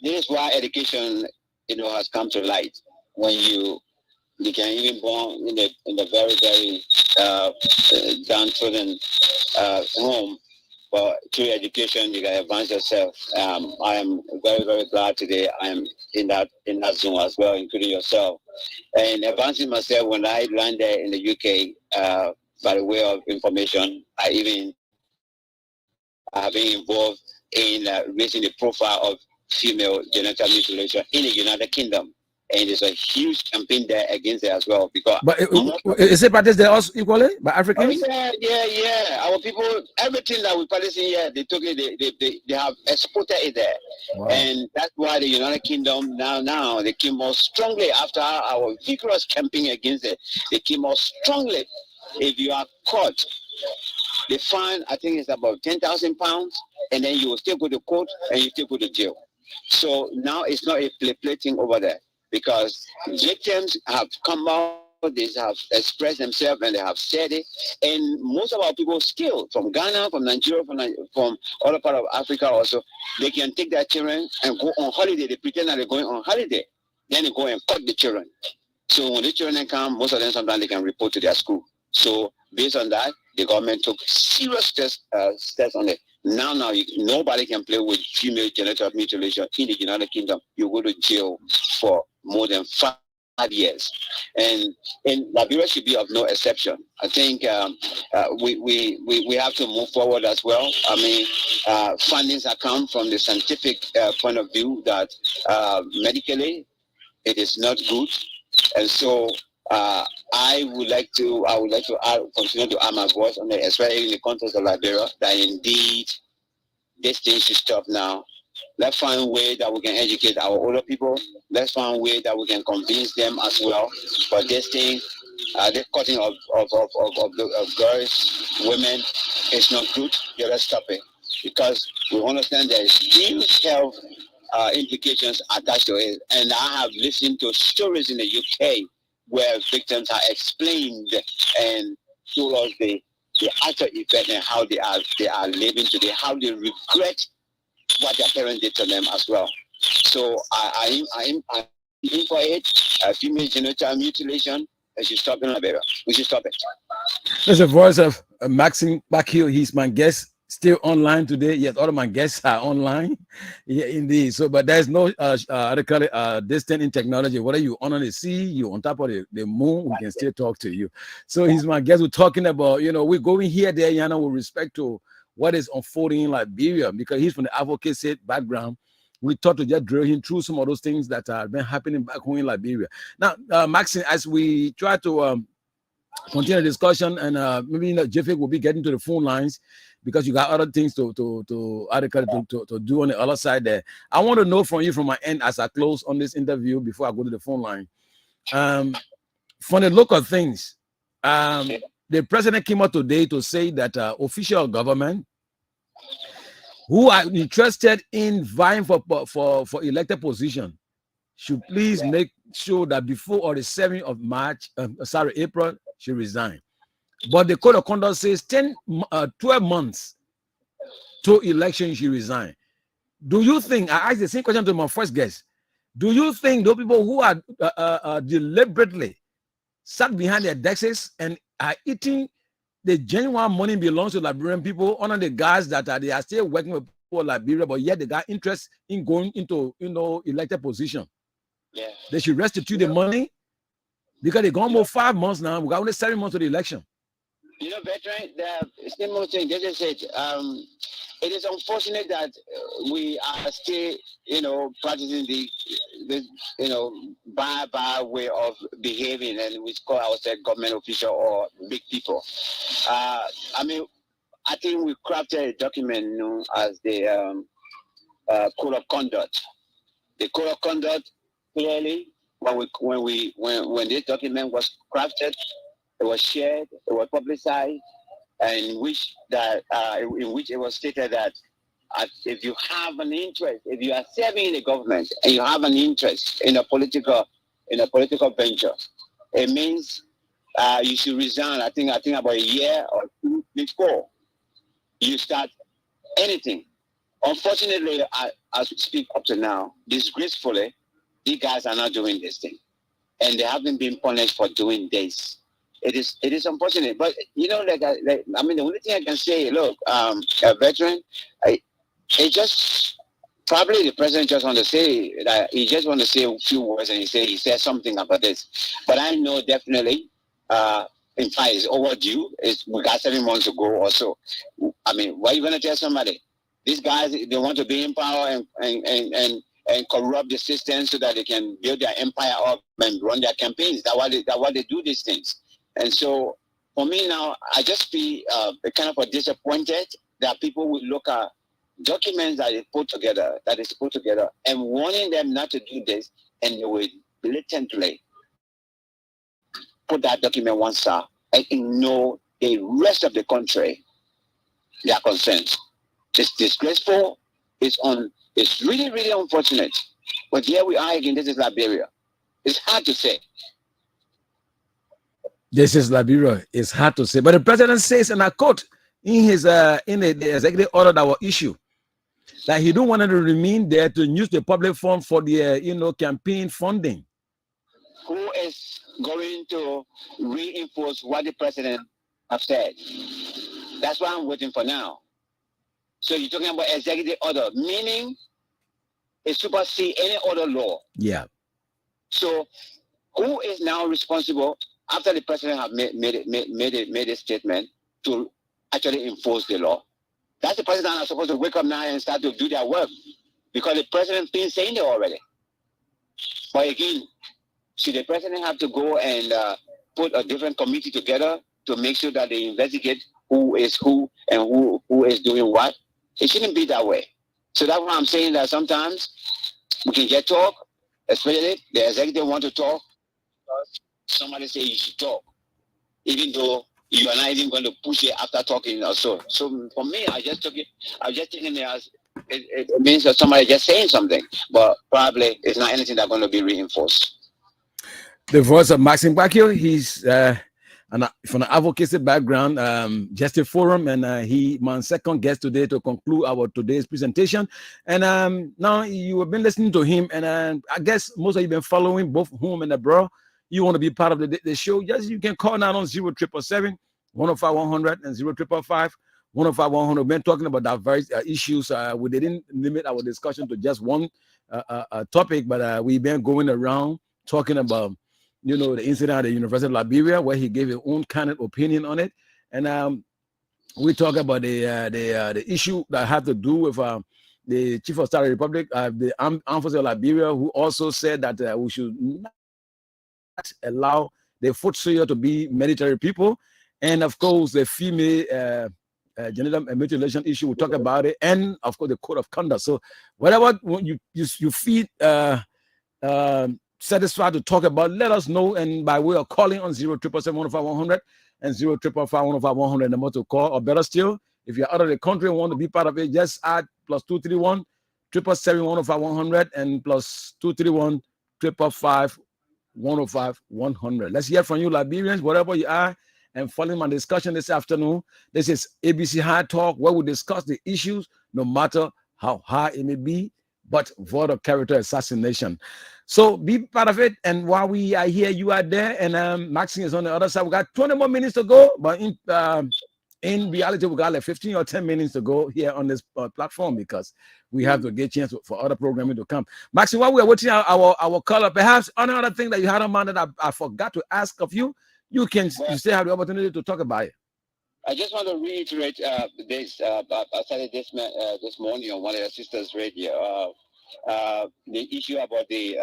This is why education, has come to light. When you can even born in the very, very downtrodden home, but through education you can advance yourself. I am very, very glad today I am in that zone as well, including yourself. And advancing myself, when I landed in the UK, by the way of information, I have been involved in raising the profile of female genital mutilation in the United Kingdom. And there's a huge campaign there against it as well. Because is it practiced there also equally by Africans? Yeah. Our people, everything that we practice here, they took it, they have exported it there. Wow. And that's why the United Kingdom now they came more strongly after our vigorous campaign against it. They came more strongly. If you are caught, the fine, I think, is about £10,000, and then you will still go to court and you still go to jail. So now it's not a play thing over there. Because victims have come out, they have expressed themselves, and they have said it. And most of our people still, from Ghana, from Nigeria, from other part of Africa also, they can take their children and go on holiday. They pretend that they're going on holiday. Then they go and cut the children. So when the children come, most of them sometimes they can report to their school. So based on that, the government took serious steps on it. Now, nobody can play with female genital mutilation in the United Kingdom. You go to jail for more than 5 years. And Liberia should be of no exception. I think we have to move forward as well. I mean, findings have come from the scientific point of view that medically it is not good. And so I would like to continue to add my voice on it, especially in the context of Liberia, that indeed this thing should stop now. Let's find a way that we can educate our older people. Let's find a way that we can convince them as well. But this thing, the cutting of girls, women, is not good. Yeah, let's stop it. Because we understand there is huge health implications attached to it. And I have listened to stories in the UK where victims are explained and told us the actual effect and how they are living today, how they regret what their parents did to them as well. So I'm in for it. Female genital mutilation. We should stop it, Liberia. We should stop it. There's a voice of Maxine Bakio. He's my guest, still online today. Yes, all of my guests are online. Yeah, indeed. So, but there's no distant in technology. Whether you're on the sea, you're on top of the moon, we can still talk to you. So he's my guest. We're talking about, we're going here, there, Yana, with respect to what is unfolding in Liberia, because he's from the advocacy background. We thought to just drill him through some of those things that have been happening back home in Liberia. Now, Maxine, as we try to continue the discussion, and maybe Jeffy will be getting to the phone lines because you got other things to do on the other side there. I want to know from you, from my end, as I close on this interview before I go to the phone line. From the look of things, the president came out today to say that official government who are interested in vying for elected position should please make sure that before the 7th of April, she resign. But the code of conduct says 12 months to election she resign. Do you think, I asked the same question to my first guest, do you think those people who are deliberately sat behind their desks and are eating the genuine money belongs to Liberian people under the guise that they are still working with people Liberia, but yet they got interest in going into elected position? Yeah. They should restitute the money because they're gone more 5 months now. We got only 7 months to the election. Veteran, the same more thing. They just said it is unfortunate that we are still, practicing the bad way of behaving, and we call ourselves government official or big people. I think we crafted a document known as the Code of Conduct. The Code of Conduct, clearly, when this document was crafted, it was shared, it was publicized, and in which it was stated that if you have an interest, if you are serving in the government and you have an interest in a political venture, it means you should resign. I think about a year or two before you start anything. Unfortunately, as we speak up to now, disgracefully, these guys are not doing this thing, and they haven't been punished for doing this. It is unfortunate, but the only thing I can say, look, a veteran, it just probably the president just want to say that he just want to say a few words, and he said something about this. But I know definitely, in fact, it's overdue. We got 7 months to go or so. I mean, what are you going to tell somebody? These guys, they want to be in power and corrupt the system so that they can build their empire up and run their campaigns. That's why they do these things. And so, for me now, I just feel kind of disappointed that people will look at documents that is put together, and warning them not to do this, and they will blatantly put that document one side and ignore the rest of the country, their concerns. It's disgraceful. It's really, really unfortunate. But here we are again. This is Liberia. It's hard to say. This is Liberia. It's hard to say. But the president says, and I quote, in his the executive order that was issued, that he don't want to remain there to use the public fund for the campaign funding. Who is going to reinforce what the president has said? That's what I'm waiting for now. So you're talking about executive order, meaning it supersedes any other law. Yeah. So who is now responsible after the president have made a statement to actually enforce the law? That's the president are supposed to wake up now and start to do their work, because the president's been saying it already. But again, should the president have to go and put a different committee together to make sure that they investigate who is who and who is doing what? It shouldn't be that way. So that's why I'm saying that sometimes we can get talk, especially the executive want to talk. Somebody say you should talk, even though you are not even going to push it after talking or so. So for me, I just taking it as it means that somebody just saying something, but probably it's not anything that's going to be reinforced. The voice of Maxine Bakio. He's from an advocacy background, Justice Forum, and he my second guest today to conclude our today's presentation. And now you have been listening to him, and I guess most of you have been following both home and abroad. You want to be part of the show? Yes, you can call now on 0777 105 100 and 0555 105 100. We've been talking about diverse issues. We didn't limit our discussion to just one topic, but we've been going around talking about, you know, the incident at the University of Liberia, where he gave his own kind of opinion on it. And we talk about the issue that had to do with the Chief of Staff of the Republic, the Armed Forces of Liberia, who also said that we should not allow the foot soldier to be military people. And of course, the female genital mutilation issue, we talk about it. And of course, the code of conduct. So whatever you feel satisfied to talk about, let us know, and by way of calling on 0777 105 100 and 0555 105 100, number to call. Or better still, if you're out of the country and want to be part of it, just add +231 777 105 100 and +231 555 105 100. Let's hear from you, Liberians, wherever you are, and following my discussion this afternoon. This is ABC High Talk, where we discuss the issues, no matter how high it may be, but vote of character assassination. So be part of it. And while we are here, you are there, and Maxine is on the other side. We got 20 more minutes to go, but in reality, we got like 15 or 10 minutes to go here on this platform, because we have to get a chance for other programming to come. Maxine, while we are waiting our caller, perhaps another thing that you had on mind that I forgot to ask of you, you still have the opportunity to talk about it. I just want to reiterate this. I started this morning on one of your sisters' radio. The issue about the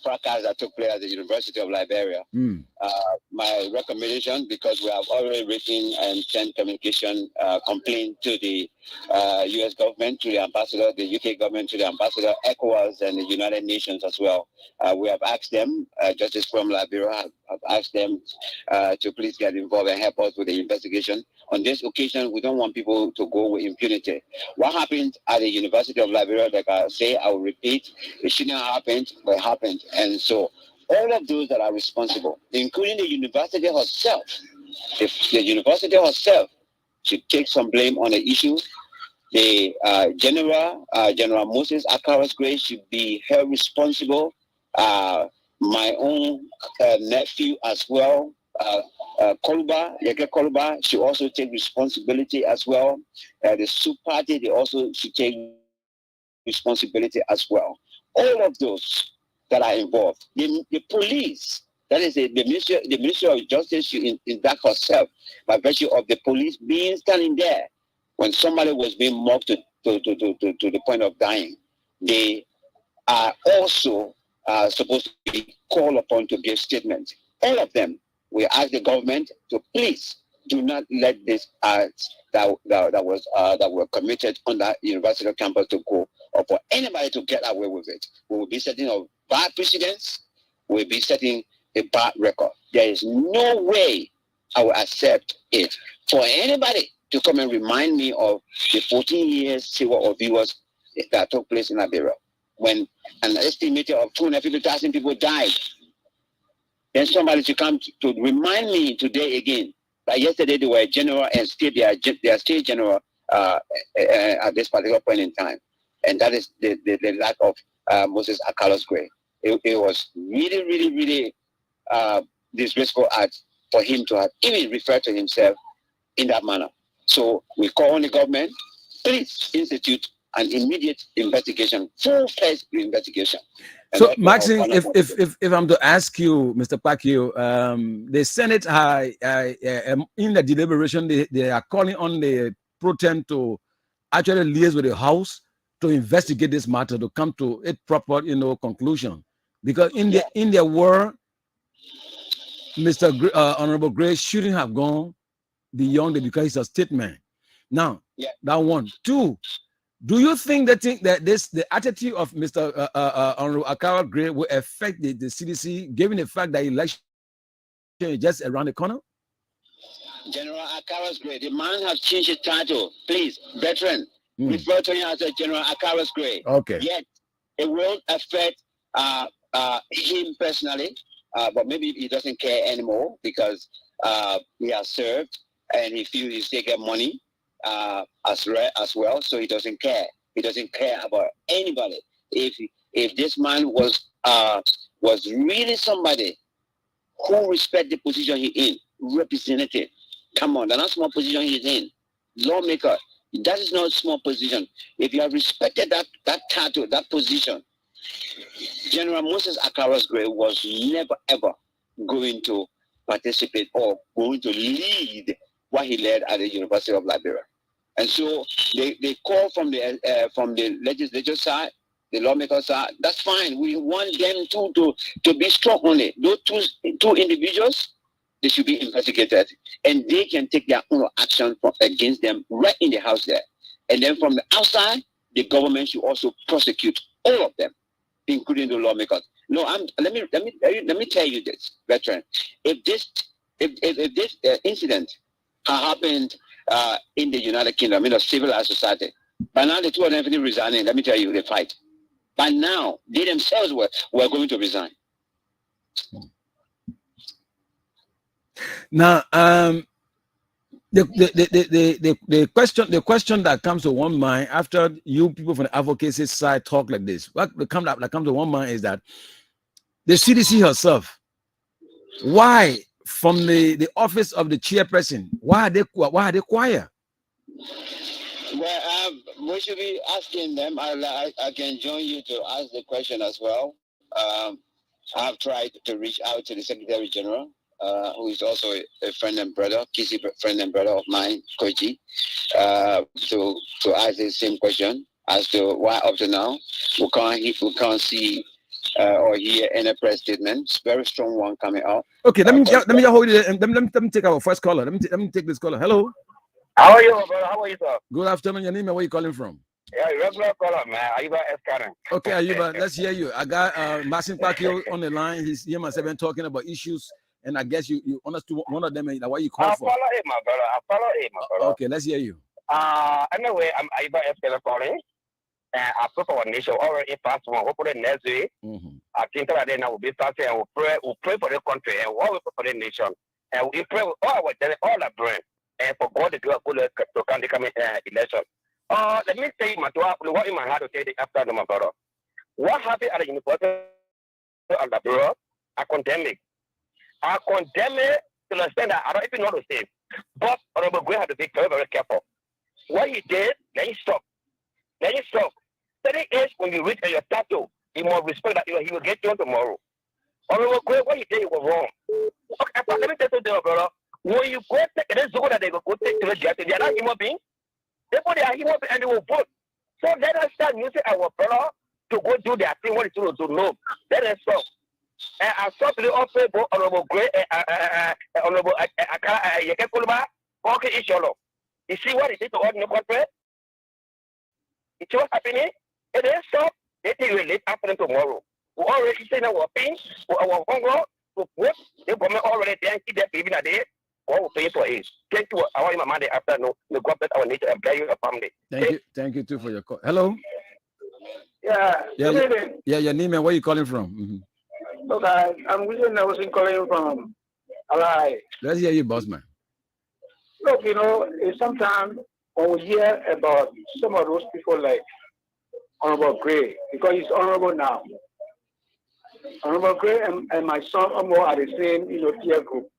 fracas that took place at the University of Liberia. My recommendation, because we have already written and sent communication complaint to the U.S. government, to the ambassador, the UK government, to the ambassador, ECOWAS, and the United Nations as well. We have asked them, Justice from Liberia, have asked them to please get involved and help us with the investigation. On this occasion, we don't want people to go with impunity. What happened at the University of Liberia, like I say, I will repeat, it shouldn't have happened, but it happened. And so all of those that are responsible, including the university herself, the university herself should take some blame on the issue. The General Moses Akaras Gray should be held responsible. My own nephew as well, Yeke Koluba, should also take responsibility as well. The Sioux Party, they also should take responsibility as well. All of those that are involved, the police, that is the Ministry of Justice should indict herself by virtue of the police being standing there when somebody was being mocked to the point of dying. They are also supposed to be called upon to give statements. All of them. We ask the government to please do not let this acts that were committed on that university campus to go, or for anybody to get away with it. We will be setting a bad precedents. We will be setting a bad record. There is no way I will accept it for anybody to come and remind me of the 14 years civil war viewers that took place in Liberia, when an estimated of 250,000 people died. Then somebody should come to remind me today again that yesterday they were a general and still they are still general at this particular point in time. And that is the lack of Moses Akaras Gray. It was really, really, really disgraceful act for him to have even referred to himself in that manner. So we call on the government, please institute an immediate investigation, full-fledged investigation. So, Maxine, if I'm to ask you, Mr. Pacquiao, the Senate, in the deliberation, they are calling on the pro tem to actually liaise with the House to investigate this matter, to come to a proper, conclusion. Because in their world, Mr. Honorable Gray shouldn't have gone beyond it because it's a statement. Now, that one. Two, do you think that the attitude of Mr. Honorable Akaras Gray will affect the CDC, given the fact that election is just around the corner? General Akaras Gray, the man has changed his title. Please, veteran, refer to him as a General Akaras Gray. Okay. Yet, it will affect him personally. but maybe he doesn't care anymore because he has served and he feels he's taking money as well, so he doesn't care. He doesn't care about anybody. If this man was really somebody who respect the position he in, representative, come on, that's not small position he's in, lawmaker, that is not a small position. If you have respected that title, that position, General Moses Akaras Gray was never ever going to participate or going to lead what he led at the University of Liberia. And so they call from the legislature side, the lawmaker side. That's fine. We want them to be strong on it. Those two individuals, they should be investigated, and they can take their own action against them right in the house there. And then from the outside, the government should also prosecute all of them, including the lawmakers. No, let me tell you this, veteran. If this incident had happened in the United Kingdom, in a civilized society, by now the two of them have been resigning. Let me tell you, they fight. By now, they themselves were going to resign. Now, the question that comes to one mind after you people from the advocacy side talk like this, what comes to one mind is that the CDC herself, why from the office of the chairperson, why are they quiet? Well, we should be asking them. I can join you to ask the question as well. I've tried to reach out to the Secretary General, who is also a friend and brother, Kisi friend and brother of mine, Koji, to ask the same question as to why up to now we can't see or hear any press statements. Very strong one coming out. Okay, let me hold it. Let me take our first caller. Let me take this caller. Hello. How are you, brother? How are you, sir? Good afternoon. Your name and where you calling from? Yeah, regular caller, man. Ayuba S. Karen. Okay, Ayuba, let's hear you. I got Masin Pakio on the line. He's here myself and talking about issues, and I guess you understood one of them. What you call for? I follow it, my brother. Okay, let's hear you. Anyway, I'm Ayuba S. Karen calling. I pray for our nation already past one. Hopefully next week, I think that then I will be starting and we'll pray for the country and what we pray for the nation. And we pray with all our brain and for God to do a good to come the coming election. Let me say what in my heart to say after my brother. What happened at the University of Liberia? I condemn it. I condemn it to understand that I don't even know the same. But Honorable Gray had to be very, very careful. What he did, let him stop. Let him stop. 30 age when you reach your tattoo, you must respect that he will get you tomorrow. Honorable Gray, what he did was wrong. Okay, let me tell you, brother. When you go take this zone that they go take to the judge, they are not human beings. They put their human beings and they will vote. So let us start using our brother to go do their thing, what it's going to do. No, let us stop. And I saw to the office, Honorable Gray, Honorable Yekekulba, okay, Isholo. You see what it did to all the country? It's what's happening. It is stop. They think will let happen tomorrow. We already say our pain, our hunger, to vote. The government already there keep their baby a day. What will pay for it? Thank you. I want my money after no. The government our nature and carry your family. Thank you too for your call. Hello. Yeah. Your name and where you calling from? Okay, I'm William. I was calling from Alai. Let's hear you, boss man. Look, sometimes when we hear about some of those people like Honorable Gray, because he's honorable now. Honorable Gray and my son Omo are the same, peer group.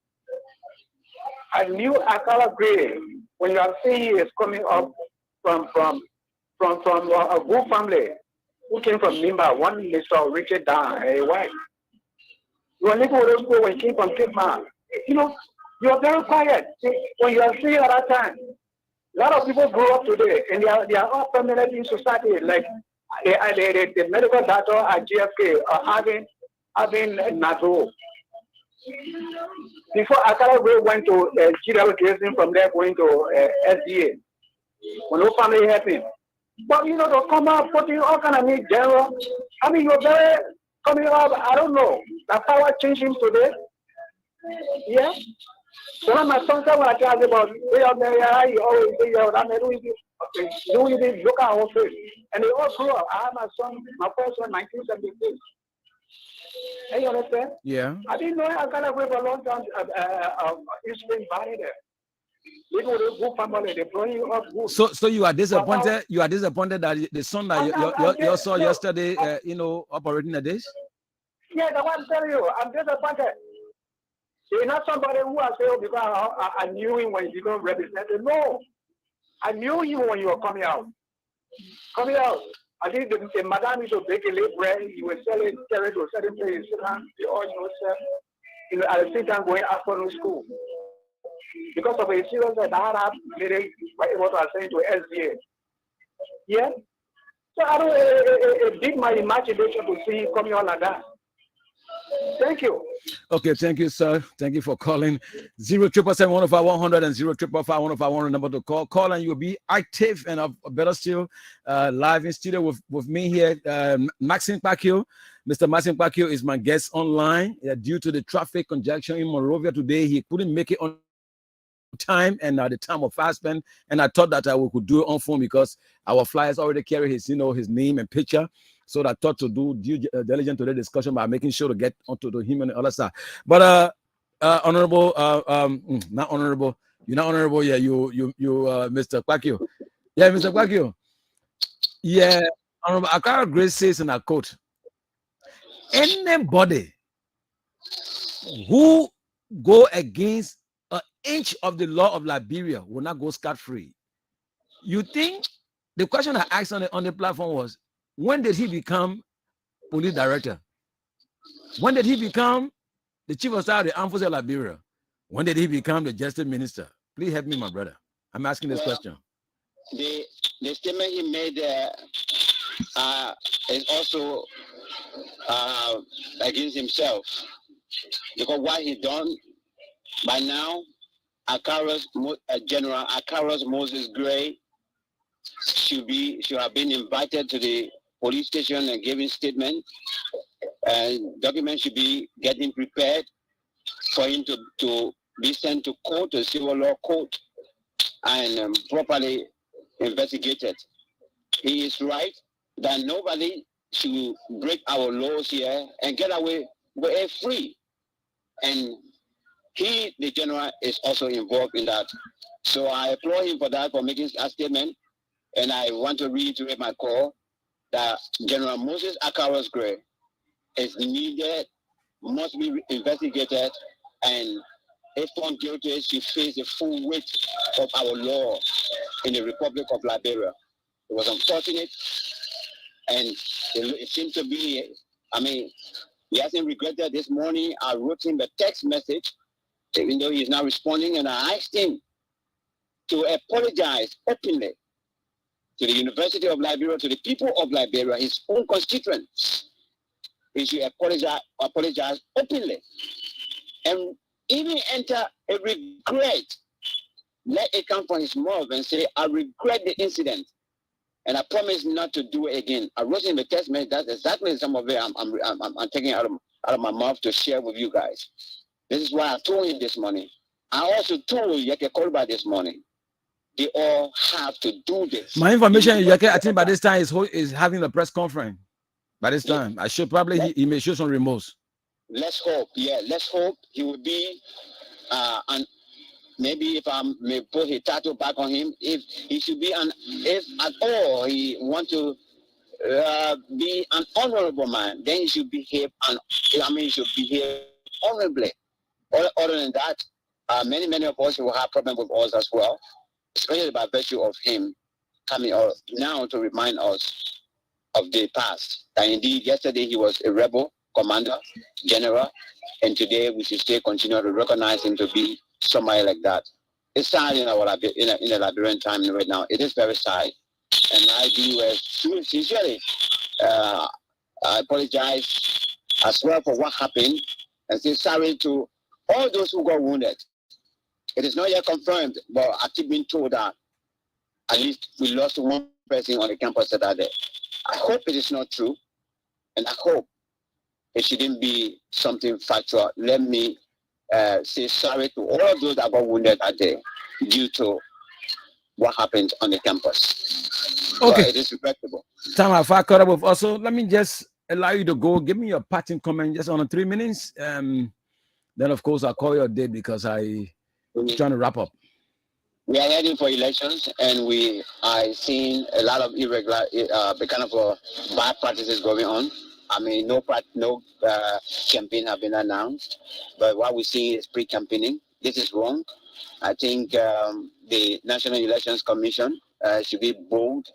I knew Akala Gray when you are saying he is coming up from a good family who came from Nimba, one Mr. Richard Dan, a wife. You are living with those people when he came from Cape Man. You are very quiet. When you are seeing at that time, a lot of people grow up today and they are all permanent in society, like the medical doctor at GFK are having NATO. Before Akala Gray went to GW Gazing, from there going to SDA. When no family helped him. But to come out putting all kind of new general. I mean, you're very coming up, I don't know. The power changing today. Yeah. So when my son said when I tell about way out there, you always say, look at our face. And they all grew up. I had my son, my first son, 1976. Hey, you understand? Yeah. I didn't know I got away for a long time. It's been body there. You know, the good family, they bring you up good. So you are disappointed. You are disappointed that the son that you saw yesterday, operating at this. Yeah, that's what I'm telling you. I'm disappointed. You're not somebody who I say, oh, because I knew him when he became representative. No, I knew you when you were coming out. Coming out. I think the madam used to bake a little bread. He was selling carrot or selling places. They all at the same time going afternoon school. Because of a serious that I made it what I was saying to SDA. Yeah? So I don't it did my imagination to see him coming on like that. Thank you. Okay, thank you, sir. Thank you for calling. 077-105-100 and 055-105-100 number to call. Call and you'll be active and better still live in studio with me here. Maxine Pacquiao. Mr. Maxine Pacquiao is my guest online. Due to the traffic congestion in Monrovia today, he couldn't make it on time and at the time of fast spend. And I thought that we could do it on phone because our flyers already carry his his name and picture. So I thought to do due diligence to the discussion by making sure to get onto him on the other side. But honorable, not honorable, you're not honorable. Yeah, you, Mr. Pacquiao. Yeah, Mr. Pacquiao. Yeah, honorable. Akara Grace says in a quote, anybody who go against an inch of the law of Liberia will not go scot-free. You think the question I asked on the platform was, when did he become police director? When did he become the chief of staff of the armed forces of Liberia? When did he become the justice minister? Please help me, my brother. I'm asking this question. The statement he made is also against himself, because what he done by now, General Akaros Moses Gray should have been invited to the police station and giving statement, and documents should be getting prepared for him to be sent to court, to civil law court, and properly investigated. He is right that nobody should break our laws here and get away free. And he, the general, is also involved in that. So I applaud him for that, for making a statement. And I want to reiterate my call that General Moses Akaros Gray is needed, must be investigated, and if found guilty, should face the full weight of our law in the Republic of Liberia. It was unfortunate, and it seems to be, he hasn't regretted. This morning I wrote him a text message, even though he's not responding, and I asked him to apologize openly to the University of Liberia, to the people of Liberia, his own constituents. He should apologize openly, and even enter a regret. Let it come from his mouth and say, I regret the incident, and I promise not to do it again. I wrote in the text message. That's exactly some of it I'm taking out of my mouth to share with you guys. This is why I told him this morning. I also told Yeke Kolba this morning. They all have to do this. My information, Yeke, I think by this time is having a press conference. By this time, I should probably he may show some remorse. Let's hope. Yeah, let's hope he will be. And maybe if I may put a tattoo back on him, if he should be if at all he want to be an honorable man, then he should behave. He should behave honorably. Other than that, many of us will have problems with us as well, especially by virtue of him coming out now to remind us of the past. That indeed, yesterday he was a rebel commander, general, and today we should still continue to recognize him to be somebody like that. It's sad in the Liberian time right now. It is very sad, and I do sincerely I apologize as well for what happened, and say sorry to all those who got wounded. It is not yet confirmed, but I keep being told that at least we lost one person on the campus that day. I hope it is not true, and I hope it shouldn't be something factual. Let me say sorry to all of those that got wounded that day due to what happened on the campus. Okay. But it is regrettable. Time I caught up with also. Let me just allow you to go. Give me your parting comment just on 3 minutes. Then, of course, I'll call your date because I'm trying to wrap up. We are heading for elections, and we are seeing a lot of irregular, bad practices going on. I mean, no campaign have been announced, but what we see is pre-campaigning. This is wrong. I think the National Elections Commission should be bold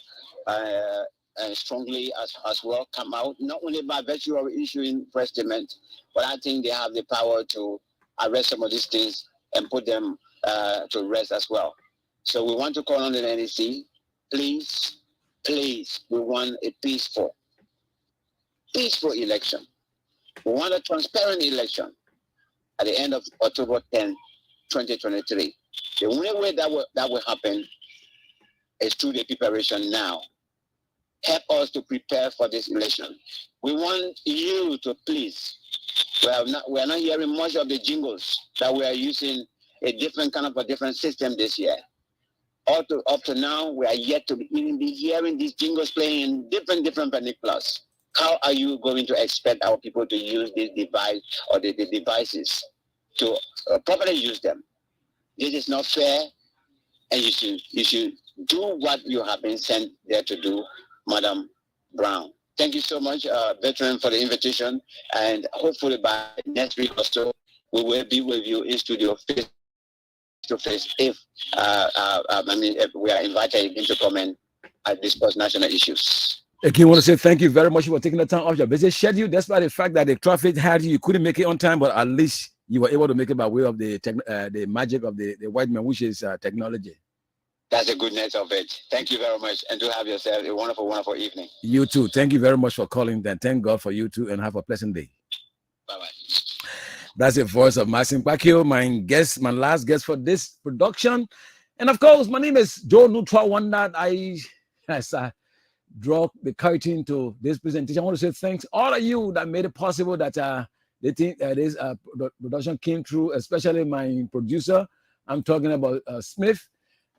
and strongly as well come out, not only by virtue of issuing press statements, but I think they have the power to arrest some of these things and put them to rest as well. So we want to call on the NEC, please, we want a peaceful election. We want a transparent election at the end of October 10, 2023. The only way that will happen is through the preparation now. Help us to prepare for this election. We want you to please. We are not hearing much of the jingles that we are using a different system this year. Up to now, we are yet to even be hearing these jingles playing in different vernaculars. How are you going to expect our people to use this device or the devices to properly use them? This is not fair, and you should do what you have been sent there to do, Madam Brown. Thank you so much, Veteran, for the invitation, and hopefully by next week or so, we will be with you in studio face to face if we are invited in to come and discuss national issues. Again, I want to say thank you very much for taking the time off your busy schedule, despite the fact that the traffic had you couldn't make it on time, but at least you were able to make it by way of the magic of the white man, which is technology. That's the goodness of it. Thank you very much, and do have yourself a wonderful, wonderful evening. You too. Thank you very much for calling. Then thank God for you too, and have a pleasant day. Bye-bye. That's the voice of Maxine Pacquiao, my last guest for this production. And of course, my name is Joe Neutral Wonder. As I draw the curtain to this presentation, I want to say thanks all of you that made it possible that this production came through, especially my producer. I'm talking about Smith,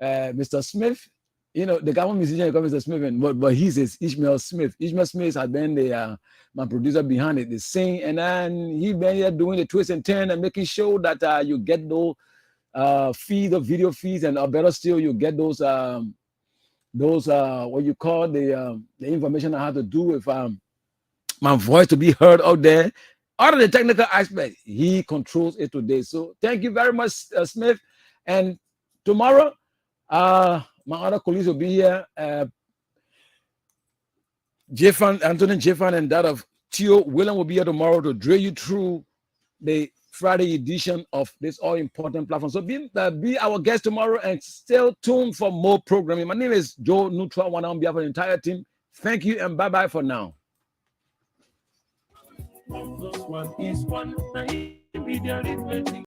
Mr. Smith. You know, the government musician called Mr. Smith, but he's Ishmael Smith. Ishmael Smith has been my producer behind it, the sing, and then he been here doing the twist and turn and making sure that you get those feeds, of video feeds, and better still, you get those what you call the information I have to do with my voice to be heard out there. Out of the technical aspect, he controls it today. So thank you very much, Smith. And tomorrow, my other colleagues will be here. Anthony Jeffan and that of Theo William will be here tomorrow to drill you through the Friday edition of this all-important platform. So be our guest tomorrow and still tuned for more programming. My name is Joe Neutral One on behalf of the entire team. Thank you and bye-bye for now.